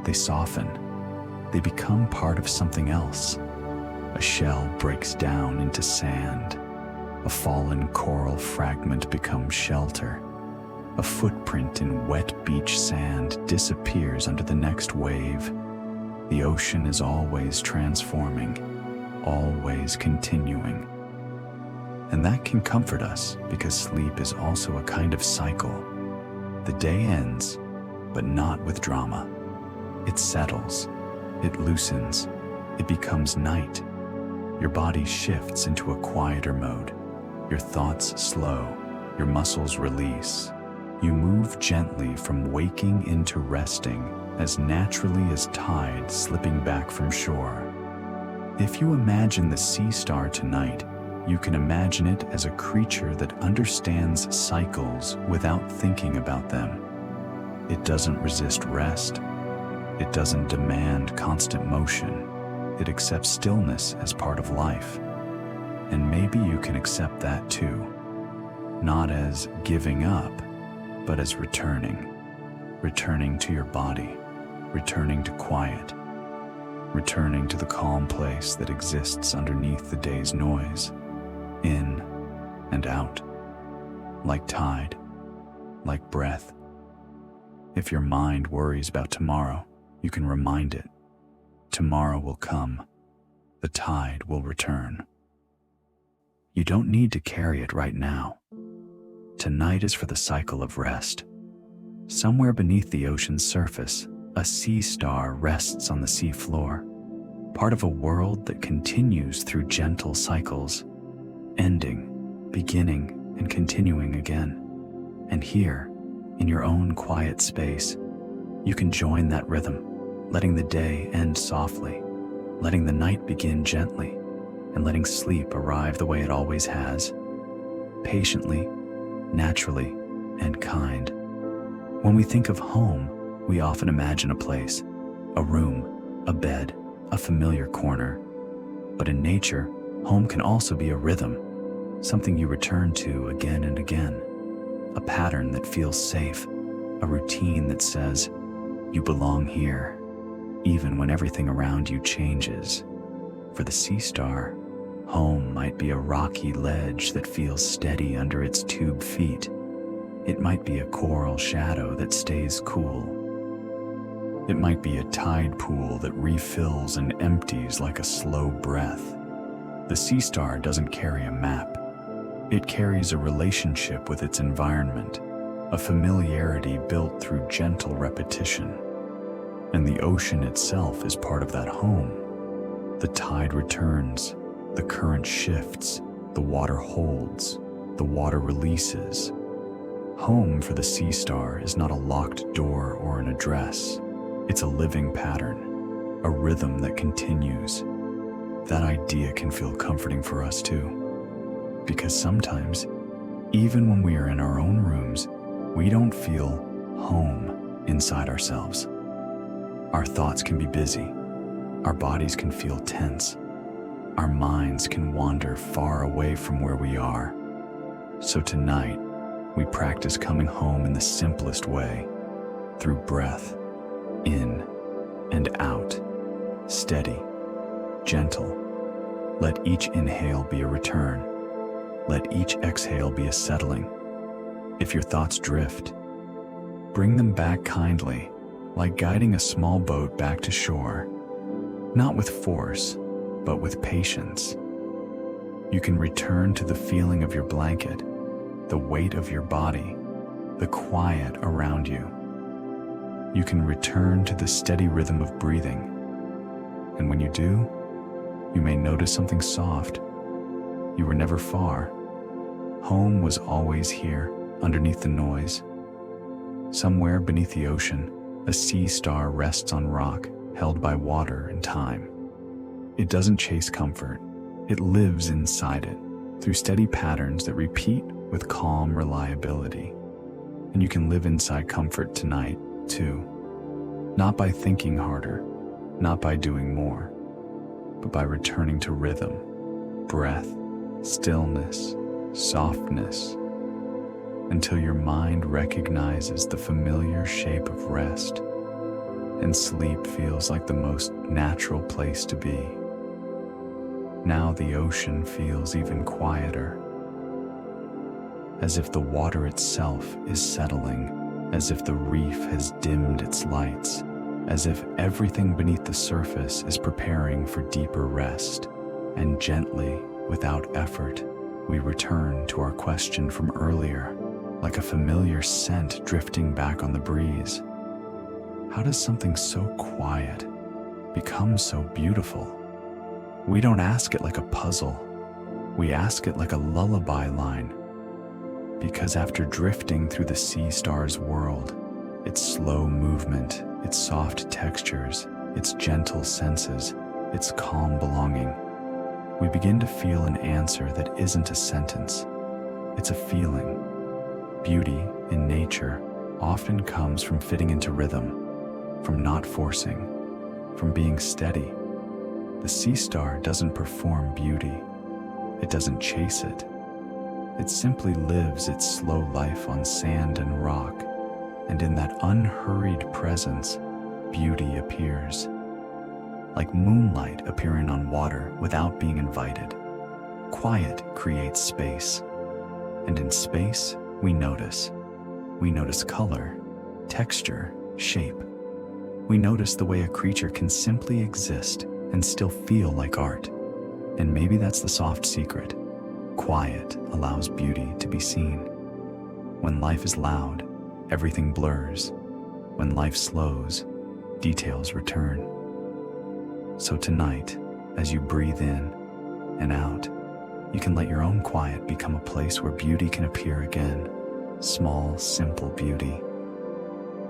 they soften, they become part of something else. A shell breaks down into sand. A fallen coral fragment becomes shelter. A footprint in wet beach sand disappears under the next wave. The ocean is always transforming, always continuing. And that can comfort us because sleep is also a kind of cycle. The day ends, but not with drama. It settles, it loosens, it becomes night. Your body shifts into a quieter mode. Your thoughts slow, your muscles release, You move gently from waking into resting, as naturally as tide slipping back from shore. If you imagine the sea star tonight, you can imagine it as a creature that understands cycles without thinking about them. It doesn't resist rest. It doesn't demand constant motion. It accepts stillness as part of life. And maybe you can accept that too. Not as giving up, but as returning. Returning to your body. Returning to quiet. Returning to the calm place that exists underneath the day's noise. In and out. Like tide. Like breath. If your mind worries about tomorrow, you can remind it. Tomorrow will come. The tide will return. You don't need to carry it right now. Tonight is for the cycle of rest. Somewhere beneath the ocean's surface, a sea star rests on the seafloor, part of a world that continues through gentle cycles, ending, beginning, and continuing again. And here, in your own quiet space, you can join that rhythm, letting the day end softly, letting the night begin gently, and letting sleep arrive the way it always has, patiently, naturally, and kind. When we think of home, we often imagine a place, a room, a bed, a familiar corner. But in nature, home can also be a rhythm, something you return to again and again, a pattern that feels safe, a routine that says, you belong here, even when everything around you changes. For the sea star, home might be a rocky ledge that feels steady under its tube feet. It might be a coral shadow that stays cool. It might be a tide pool that refills and empties like a slow breath. The sea star doesn't carry a map. It carries a relationship with its environment, a familiarity built through gentle repetition. And the ocean itself is part of that home. The tide returns, the current shifts, the water holds, the water releases. Home for the sea star is not a locked door or an address. It's a living pattern, a rhythm that continues. That idea can feel comforting for us too. Because sometimes, even when we are in our own rooms, we don't feel home inside ourselves. Our thoughts can be busy. Our bodies can feel tense. Our minds can wander far away from where we are. So tonight, we practice coming home in the simplest way, through breath, in and out, steady, gentle. Let each inhale be a return. Let each exhale be a settling. If your thoughts drift, bring them back kindly, like guiding a small boat back to shore, not with force, but with patience. You can return to the feeling of your blanket, the weight of your body, the quiet around you. You can return to the steady rhythm of breathing. And when you do, you may notice something soft. You were never far. Home was always here, underneath the noise. Somewhere beneath the ocean, a sea star rests on rock, held by water and time. It doesn't chase comfort. It lives inside it, through steady patterns that repeat with calm reliability. And you can live inside comfort tonight, too. Not by thinking harder, not by doing more, but by returning to rhythm, breath, stillness, softness, until your mind recognizes the familiar shape of rest, and sleep feels like the most natural place to be. Now the ocean feels even quieter, as if the water itself is settling, as if the reef has dimmed its lights, as if everything beneath the surface is preparing for deeper rest. And gently, without effort, we return to our question from earlier, like a familiar scent drifting back on the breeze. How does something so quiet become so beautiful? We don't ask it like a puzzle. We ask it like a lullaby line. Because after drifting through the sea star's world, its slow movement, its soft textures, its gentle senses, its calm belonging, we begin to feel an answer that isn't a sentence. It's a feeling. Beauty in nature often comes from fitting into rhythm, from not forcing, from being steady. The sea star doesn't perform beauty. It doesn't chase it. It simply lives its slow life on sand and rock, and in that unhurried presence, beauty appears. Like moonlight appearing on water without being invited. Quiet creates space, and in space, we notice. We notice color, texture, shape. We notice the way a creature can simply exist and still feel like art. And maybe that's the soft secret. Quiet allows beauty to be seen. When life is loud, everything blurs. When life slows, details return. So tonight, as you breathe in and out, you can let your own quiet become a place where beauty can appear again. Small, simple beauty.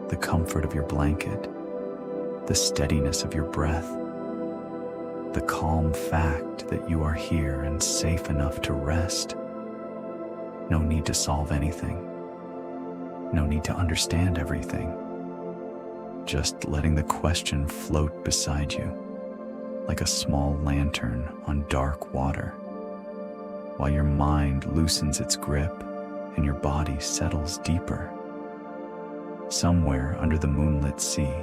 The comfort of your blanket, the steadiness of your breath, the calm fact that you are here and safe enough to rest. No need to solve anything. No need to understand everything. Just letting the question float beside you, like a small lantern on dark water, while your mind loosens its grip and your body settles deeper. Somewhere under the moonlit sea,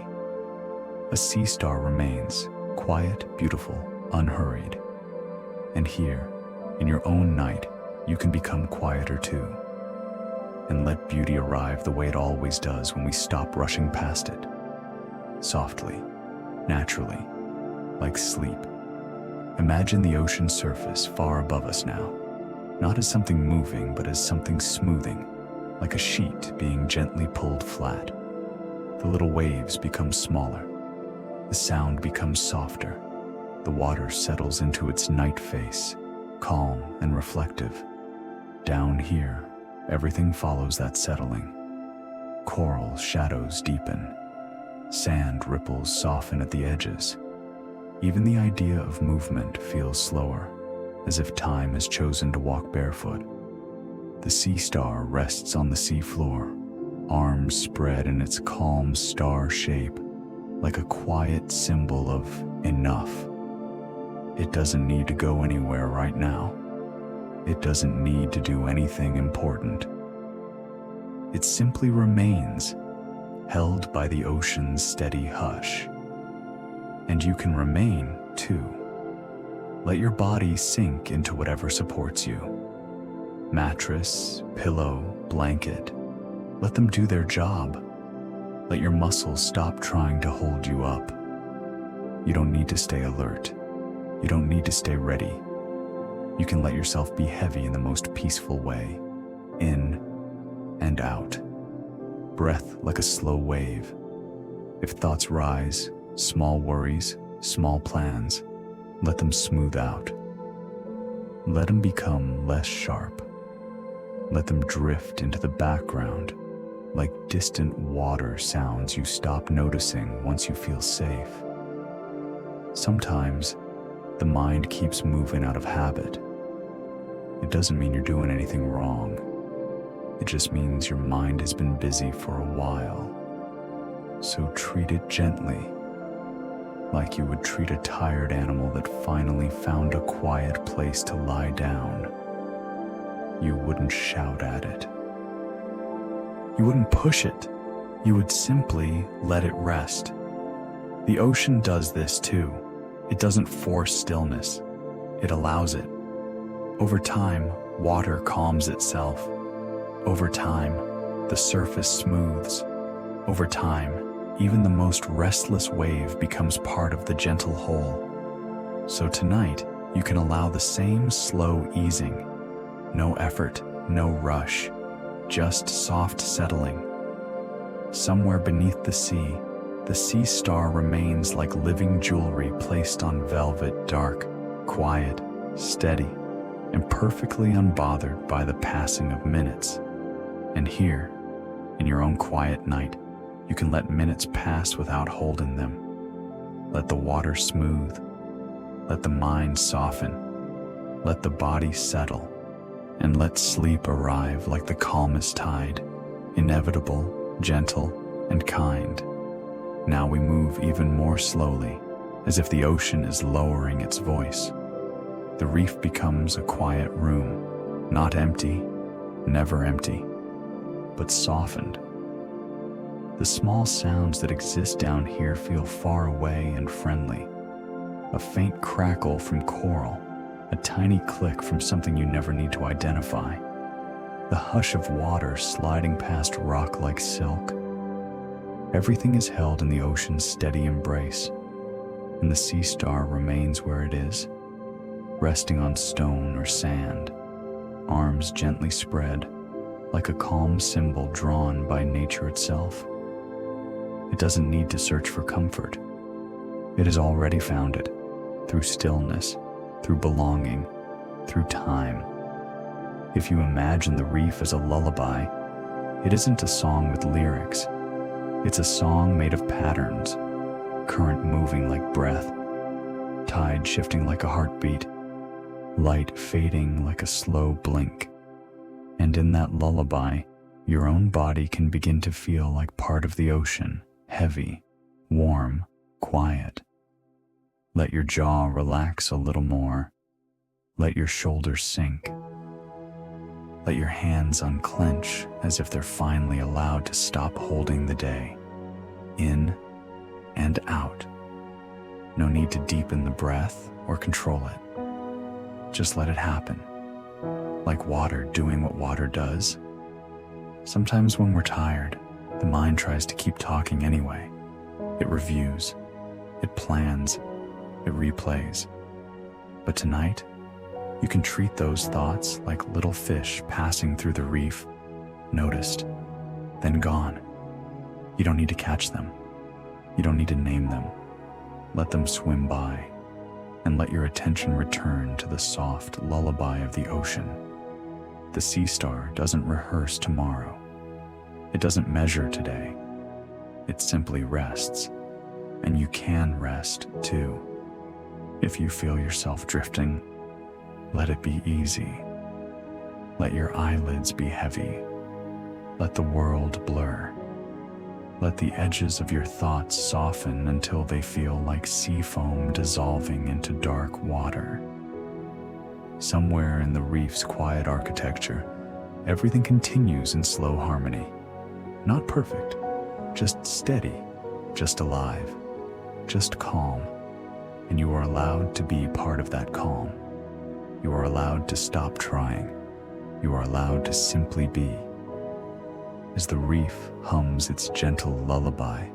a sea star remains, quiet, beautiful, unhurried. And here, in your own night, you can become quieter too. And let beauty arrive the way it always does when we stop rushing past it. Softly, naturally, like sleep. Imagine the ocean surface far above us now, not as something moving, but as something smoothing, like a sheet being gently pulled flat. The little waves become smaller. The sound becomes softer. The water settles into its night face, calm and reflective. Down here, everything follows that settling. Coral shadows deepen. Sand ripples soften at the edges. Even the idea of movement feels slower, as if time has chosen to walk barefoot. The sea star rests on the seafloor, arms spread in its calm star shape, like a quiet symbol of enough. It doesn't need to go anywhere right now. It doesn't need to do anything important. It simply remains, held by the ocean's steady hush. And you can remain, too. Let your body sink into whatever supports you. Mattress, pillow, blanket. Let them do their job. Let your muscles stop trying to hold you up. You don't need to stay alert. You don't need to stay ready. You can let yourself be heavy in the most peaceful way, in and out. Breath like a slow wave. If thoughts rise, small worries, small plans, let them smooth out. Let them become less sharp. Let them drift into the background, like distant water sounds you stop noticing once you feel safe. Sometimes, the mind keeps moving out of habit. It doesn't mean you're doing anything wrong. It just means your mind has been busy for a while. So treat it gently, like you would treat a tired animal that finally found a quiet place to lie down. You wouldn't shout at it. You wouldn't push it. You would simply let it rest. The ocean does this too. It doesn't force stillness. It allows it. Over time, water calms itself. Over time, the surface smooths. Over time, even the most restless wave becomes part of the gentle whole. So tonight, you can allow the same slow easing. No effort, no rush, just soft settling. Somewhere beneath the sea star remains like living jewelry placed on velvet, dark, quiet, steady, and perfectly unbothered by the passing of minutes. And here, in your own quiet night, you can let minutes pass without holding them. Let the water smooth. Let the mind soften. Let the body settle. And let sleep arrive like the calmest tide, inevitable, gentle, and kind. Now we move even more slowly, as if the ocean is lowering its voice. The reef becomes a quiet room, not empty, never empty, but softened. The small sounds that exist down here feel far away and friendly. A faint crackle from coral, a tiny click from something you never need to identify. The hush of water sliding past rock like silk. Everything is held in the ocean's steady embrace, and the sea star remains where it is, resting on stone or sand, arms gently spread, like a calm symbol drawn by nature itself. It doesn't need to search for comfort. It has already found it, through stillness, through belonging, through time. If you imagine the reef as a lullaby, it isn't a song with lyrics. It's a song made of patterns, current moving like breath, tide shifting like a heartbeat, light fading like a slow blink. And in that lullaby, your own body can begin to feel like part of the ocean, heavy, warm, quiet. Let your jaw relax a little more. Let your shoulders sink. Let your hands unclench as if they're finally allowed to stop holding the day. In and out. No need to deepen the breath or control it. Just let it happen. Like water doing what water does. Sometimes when we're tired, the mind tries to keep talking anyway. It reviews, it plans, it replays. But tonight, you can treat those thoughts like little fish passing through the reef, noticed, then gone. You don't need to catch them. You don't need to name them. Let them swim by, and let your attention return to the soft lullaby of the ocean. The sea star doesn't rehearse tomorrow. It doesn't measure today. It simply rests, and you can rest too. If you feel yourself drifting, let it be easy. Let your eyelids be heavy. Let the world blur. Let the edges of your thoughts soften until they feel like sea foam dissolving into dark water. Somewhere in the reef's quiet architecture, everything continues in slow harmony. Not perfect, just steady, just alive, just calm. And you are allowed to be part of that calm. You are allowed to stop trying. You are allowed to simply be. As the reef hums its gentle lullaby,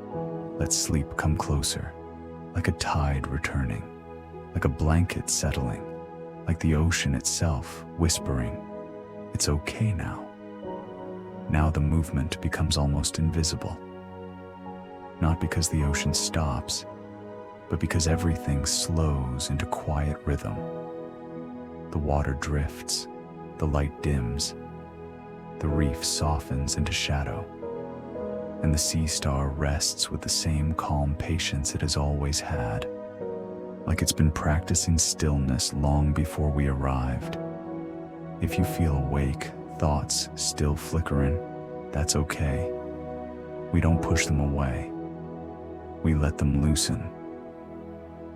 let sleep come closer, like a tide returning, like a blanket settling, like the ocean itself whispering, "It's okay now." Now the movement becomes almost invisible. Not because the ocean stops, but because everything slows into quiet rhythm. The water drifts, the light dims, the reef softens into shadow, and the sea star rests with the same calm patience it has always had, like it's been practicing stillness long before we arrived. If you feel awake, thoughts still flickering, that's okay. We don't push them away. We let them loosen.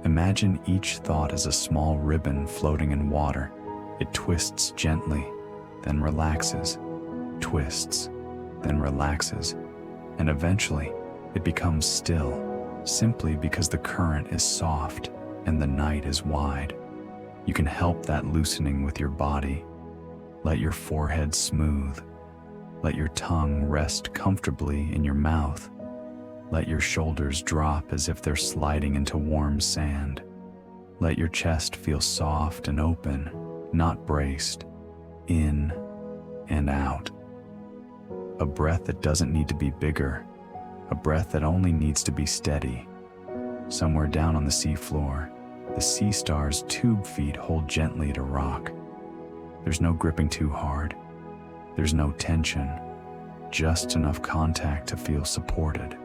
Imagine each thought as a small ribbon floating in water. It twists gently, then relaxes, twists, then relaxes, and eventually it becomes still, simply because the current is soft and the night is wide. You can help that loosening with your body. Let your forehead smooth. Let your tongue rest comfortably in your mouth. Let your shoulders drop as if they're sliding into warm sand. Let your chest feel soft and open, not braced, in and out. A breath that doesn't need to be bigger, a breath that only needs to be steady. Somewhere down on the seafloor, the sea star's tube feet hold gently to rock. There's no gripping too hard. There's no tension, just enough contact to feel supported.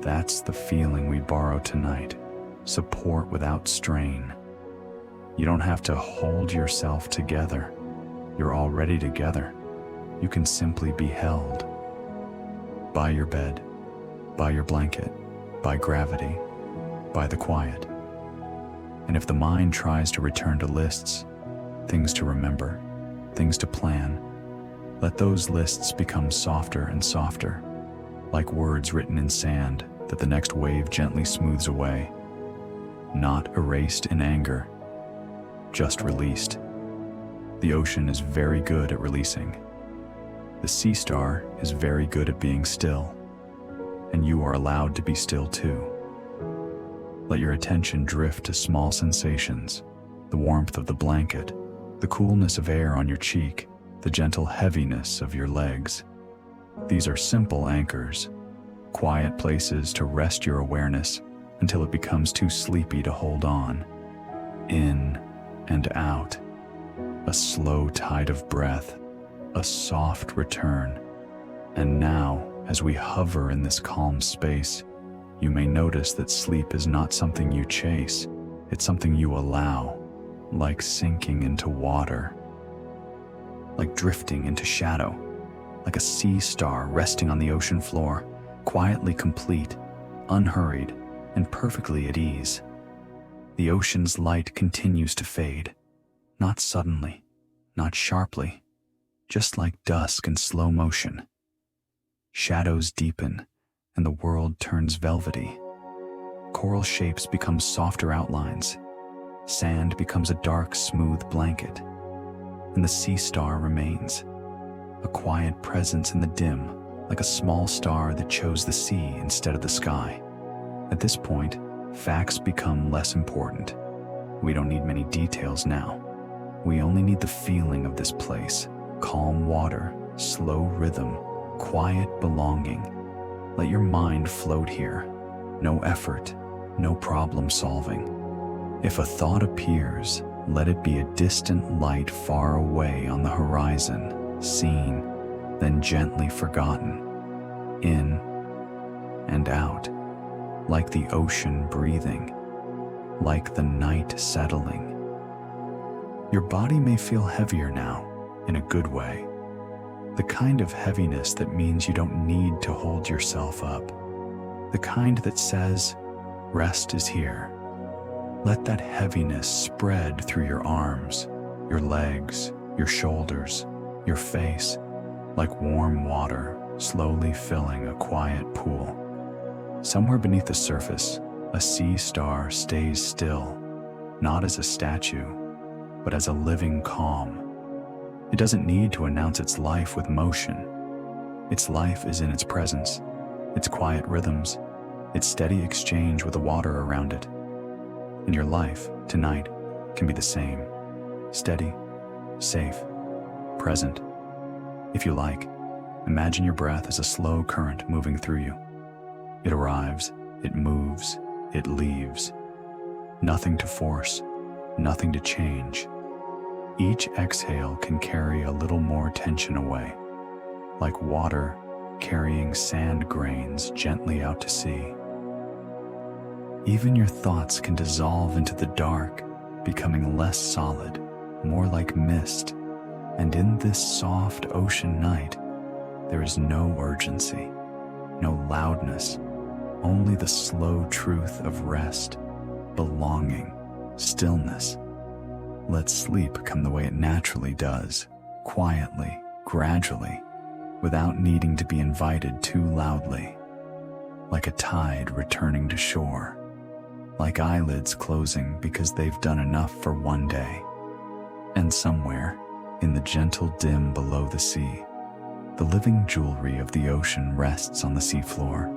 That's the feeling we borrow tonight, support without strain. You don't have to hold yourself together. You're already together. You can simply be held. By your bed, by your blanket, by gravity, by the quiet. And if the mind tries to return to lists, things to remember, things to plan, let those lists become softer and softer, like words written in sand that the next wave gently smooths away. Not erased in anger, just released. The ocean is very good at releasing. The sea star is very good at being still, and you are allowed to be still too. Let your attention drift to small sensations, the warmth of the blanket, the coolness of air on your cheek, the gentle heaviness of your legs. These are simple anchors, quiet places to rest your awareness until it becomes too sleepy to hold on. In and out, a slow tide of breath, a soft return. And now, as we hover in this calm space, you may notice that sleep is not something you chase, it's something you allow, like sinking into water, like drifting into shadow, like a sea star resting on the ocean floor, quietly complete, unhurried, and perfectly at ease. The ocean's light continues to fade, not suddenly, not sharply, just like dusk in slow motion. Shadows deepen, and the world turns velvety. Coral shapes become softer outlines. Sand becomes a dark, smooth blanket. And the sea star remains, a quiet presence in the dim, like a small star that chose the sea instead of the sky. At this point, facts become less important. We don't need many details now. We only need the feeling of this place, calm water, slow rhythm, quiet belonging. Let your mind float here. No effort, no problem solving. If a thought appears, let it be a distant light far away on the horizon, seen, then gently forgotten. In and out, like the ocean breathing, like the night settling. Your body may feel heavier now, in a good way. The kind of heaviness that means you don't need to hold yourself up. The kind that says, rest is here. Let that heaviness spread through your arms, your legs, your shoulders, your face, like warm water slowly filling a quiet pool. Somewhere beneath the surface, a sea star stays still, not as a statue, but as a living calm. It doesn't need to announce its life with motion. Its life is in its presence, its quiet rhythms, its steady exchange with the water around it. And your life, tonight, can be the same. Steady, safe, present. If you like, imagine your breath as a slow current moving through you. It arrives, it moves, it leaves. Nothing to force, nothing to change. Each exhale can carry a little more tension away, like water carrying sand grains gently out to sea. Even your thoughts can dissolve into the dark, becoming less solid, more like mist. And in this soft ocean night, there is no urgency, no loudness, only the slow truth of rest, belonging, stillness. Let sleep come the way it naturally does, quietly, gradually, without needing to be invited too loudly, like a tide returning to shore, like eyelids closing because they've done enough for one day. And somewhere, in the gentle dim below the sea, the living jewelry of the ocean rests on the seafloor,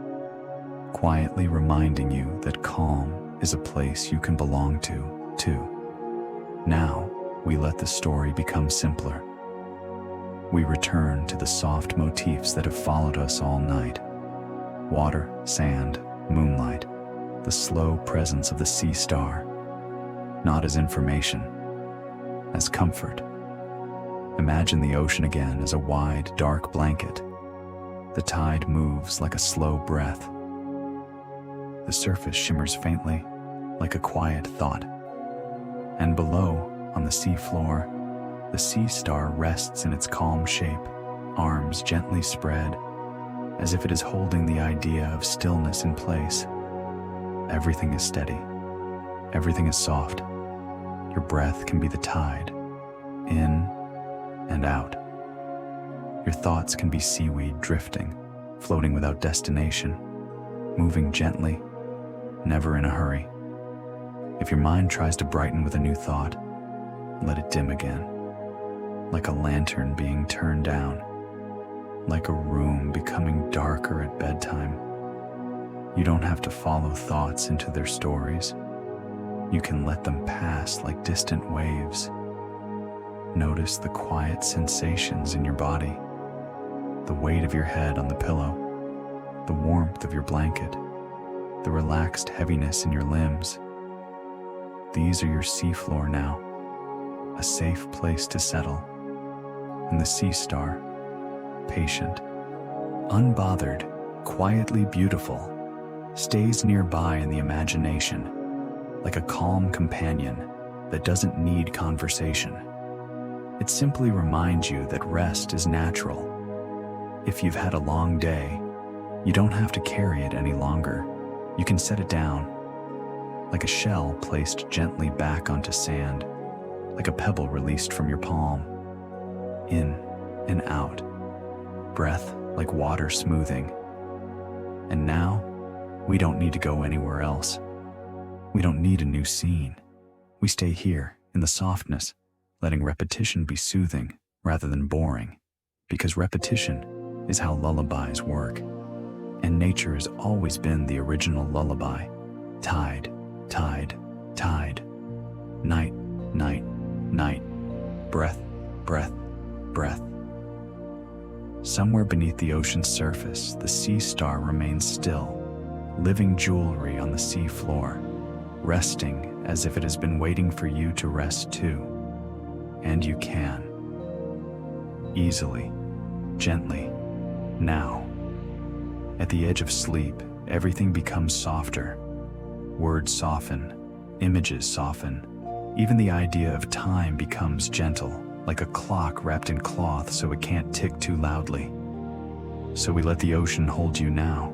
quietly reminding you that calm is a place you can belong to, too. Now, we let the story become simpler. We return to the soft motifs that have followed us all night. Water, sand, moonlight, the slow presence of the sea star, not as information, as comfort. Imagine the ocean again as a wide, dark blanket, The tide moves like a slow breath. The surface shimmers faintly, like a quiet thought. And below, on the seafloor, the sea star rests in its calm shape, arms gently spread, as if it is holding the idea of stillness in place. Everything is steady. Everything is soft. Your breath can be the tide, in and out. Your thoughts can be seaweed drifting, floating without destination, moving gently, never in a hurry. If your mind tries to brighten with a new thought, let it dim again, like a lantern being turned down, like a room becoming darker at bedtime. You don't have to follow thoughts into their stories. You can let them pass like distant waves. Notice the quiet sensations in your body, the weight of your head on the pillow, the warmth of your blanket, the relaxed heaviness in your limbs. These are your seafloor now, a safe place to settle. And the sea star, patient, unbothered, quietly beautiful, stays nearby in the imagination, like a calm companion that doesn't need conversation. It simply reminds you that rest is natural. If you've had a long day, you don't have to carry it any longer. You can set it down, like a shell placed gently back onto sand, like a pebble released from your palm. In and out, breath like water smoothing. And now, we don't need to go anywhere else. We don't need a new scene. We stay here in the softness, letting repetition be soothing rather than boring, because repetition is how lullabies work. And nature has always been the original lullaby. Tide, tide, tide. Night, night, night. Breath, breath, breath. Somewhere beneath the ocean's surface, the sea star remains still, living jewelry on the sea floor, resting as if it has been waiting for you to rest too. And you can. Easily, gently, now. At the edge of sleep, everything becomes softer. Words soften, images soften. Even the idea of time becomes gentle, like a clock wrapped in cloth so it can't tick too loudly. So we let the ocean hold you now.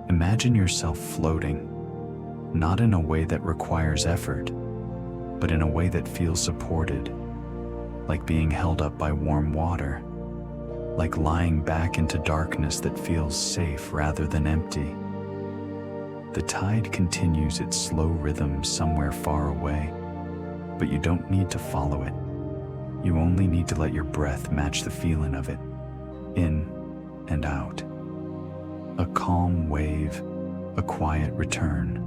Imagine yourself floating, not in a way that requires effort, but in a way that feels supported, like being held up by warm water, like lying back into darkness that feels safe rather than empty. The tide continues its slow rhythm somewhere far away, but you don't need to follow it. You only need to let your breath match the feeling of it, in and out. A calm wave, a quiet return.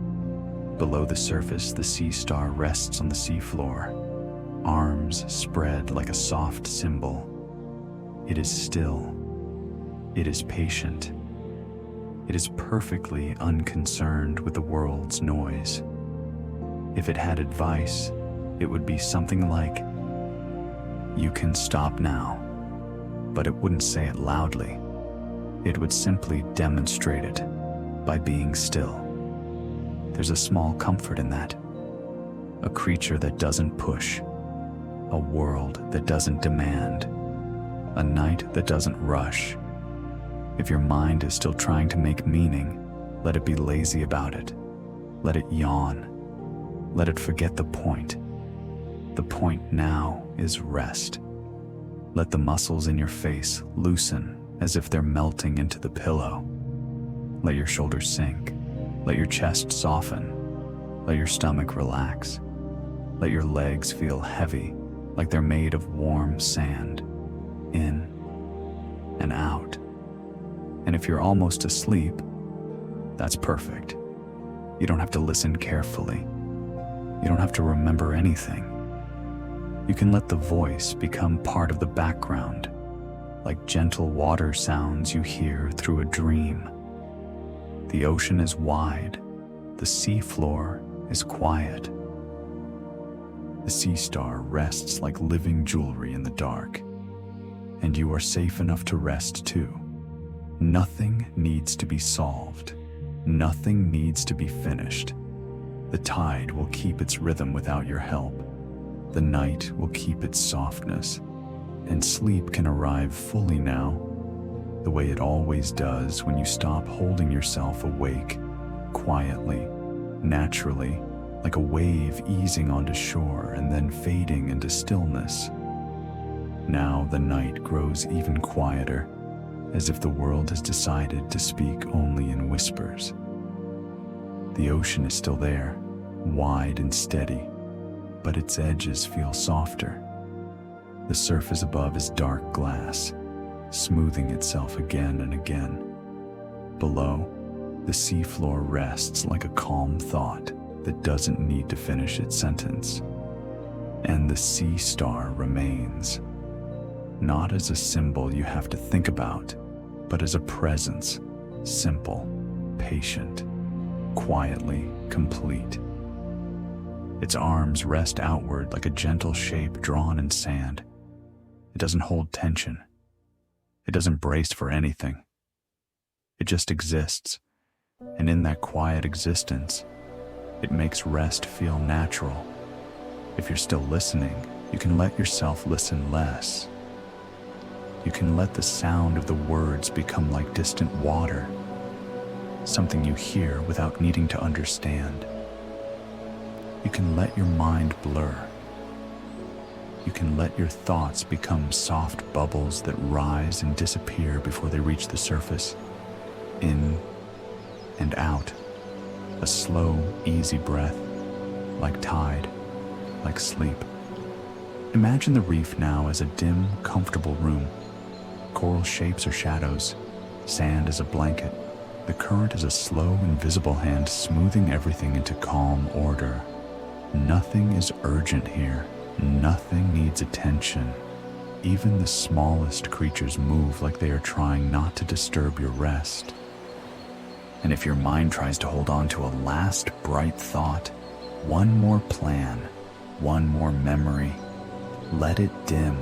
Below the surface, the sea star rests on the seafloor, arms spread like a soft symbol. It is still. It is patient. It is perfectly unconcerned with the world's noise. If it had advice, it would be something like, "You can stop now," but it wouldn't say it loudly. It would simply demonstrate it by being still. There's a small comfort in that. A creature that doesn't push, a world that doesn't demand, a night that doesn't rush. If your mind is still trying to make meaning, let it be lazy about it. Let it yawn. Let it forget the point. The point now is rest. Let the muscles in your face loosen as if they're melting into the pillow. Let your shoulders sink. Let your chest soften. Let your stomach relax. Let your legs feel heavy, like they're made of warm sand. In and out. And if you're almost asleep, that's perfect. You don't have to listen carefully. You don't have to remember anything. You can let the voice become part of the background, like gentle water sounds you hear through a dream. The ocean is wide. The seafloor is quiet. The sea star rests like living jewelry in the dark, and you are safe enough to rest too. Nothing needs to be solved. Nothing needs to be finished. The tide will keep its rhythm without your help. The night will keep its softness, and sleep can arrive fully now, the way it always does when you stop holding yourself awake, quietly, naturally, like a wave easing onto shore and then fading into stillness. Now the night grows even quieter, as if the world has decided to speak only in whispers. The ocean is still there, wide and steady, but its edges feel softer. The surface above is dark glass, smoothing itself again and again. Below, the seafloor rests like a calm thought that doesn't need to finish its sentence. And the sea star remains, not as a symbol you have to think about, but as a presence, simple, patient, quietly complete. Its arms rest outward like a gentle shape drawn in sand. It doesn't hold tension. It doesn't brace for anything. It just exists, and in that quiet existence, it makes rest feel natural. If you're still listening, you can let yourself listen less. You can let the sound of the words become like distant water, something you hear without needing to understand. You can let your mind blur. You can let your thoughts become soft bubbles that rise and disappear before they reach the surface. In and out. A slow, easy breath, like tide, like sleep. Imagine the reef now as a dim, comfortable room. Coral shapes are shadows, sand is a blanket. The current is a slow, invisible hand smoothing everything into calm order. Nothing is urgent here. Nothing needs attention. Even the smallest creatures move like they are trying not to disturb your rest. And if your mind tries to hold on to a last bright thought, one more plan, one more memory, let it dim.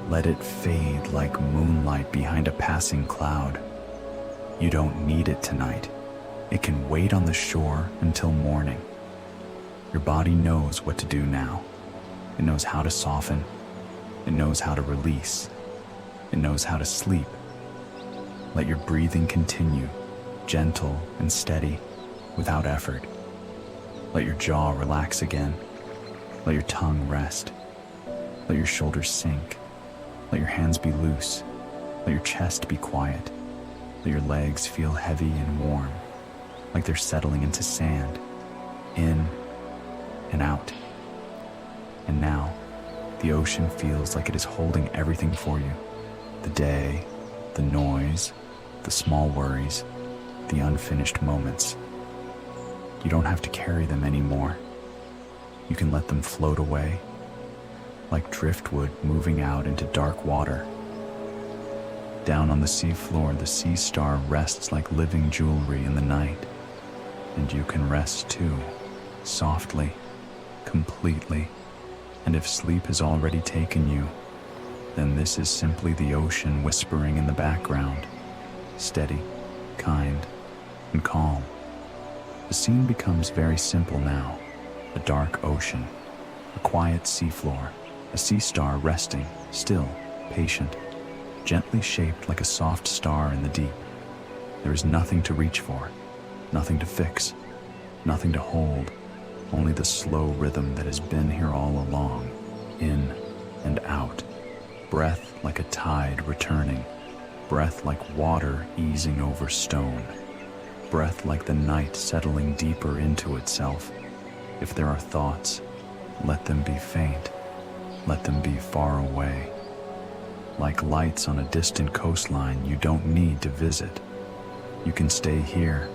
Let it fade like moonlight behind a passing cloud. You don't need it tonight. It can wait on the shore until morning. Your body knows what to do now. It knows how to soften. It knows how to release. It knows how to sleep. Let your breathing continue, gentle and steady, without effort. Let your jaw relax again. Let your tongue rest. Let your shoulders sink. Let your hands be loose. Let your chest be quiet. Let your legs feel heavy and warm, like they're settling into sand, in and out. And now, the ocean feels like it is holding everything for you. The day, the noise, the small worries, the unfinished moments. You don't have to carry them anymore. You can let them float away, like driftwood moving out into dark water. Down on the seafloor, the sea star rests like living jewelry in the night. And you can rest too, softly, completely. And if sleep has already taken you, then this is simply the ocean whispering in the background, steady, kind, and calm. The scene becomes very simple now. A dark ocean, a quiet seafloor, a sea star resting, still, patient, gently shaped like a soft star in the deep. There is nothing to reach for, nothing to fix, nothing to hold, only the slow rhythm that has been here all along, in and out. Breath like a tide returning, breath like water easing over stone, breath like the night settling deeper into itself. If there are thoughts, let them be faint, let them be far away. Like lights on a distant coastline you don't need to visit. You can stay here,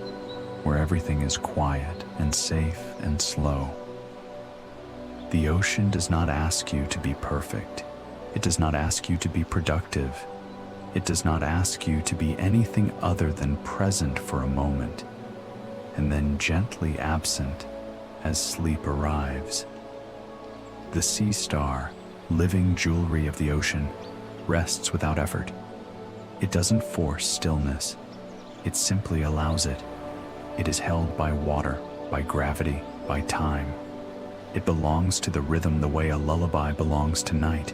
where everything is quiet and safe and slow. The ocean does not ask you to be perfect. It does not ask you to be productive. It does not ask you to be anything other than present for a moment, and then gently absent as sleep arrives. The sea star, living jewelry of the ocean, rests without effort. It doesn't force stillness. It simply allows it. It is held by water, by gravity, by time. It belongs to the rhythm the way a lullaby belongs to night.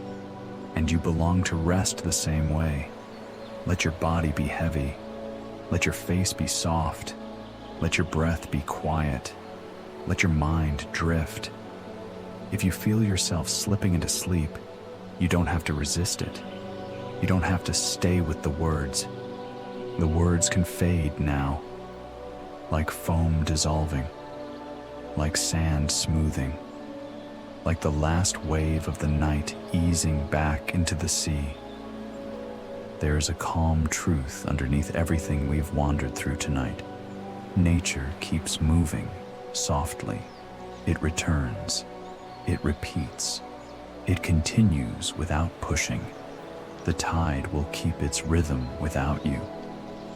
And you belong to rest the same way. Let your body be heavy. Let your face be soft. Let your breath be quiet. Let your mind drift. If you feel yourself slipping into sleep, you don't have to resist it. You don't have to stay with the words. The words can fade now, like foam dissolving, like sand smoothing, like the last wave of the night easing back into the sea. There is a calm truth underneath everything we've wandered through tonight. Nature keeps moving softly. It returns. It repeats. It continues without pushing. The tide will keep its rhythm without you.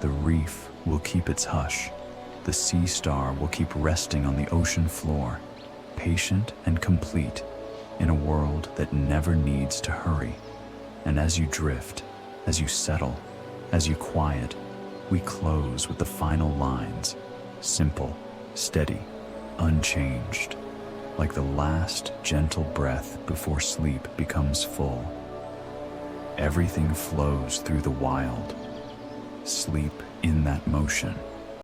The reef will keep its hush. The sea star will keep resting on the ocean floor, patient and complete, in a world that never needs to hurry. And as you drift, as you settle, as you quiet, we close with the final lines, simple, steady, unchanged, like the last gentle breath before sleep becomes full. Everything flows through the wild. Sleep in that motion.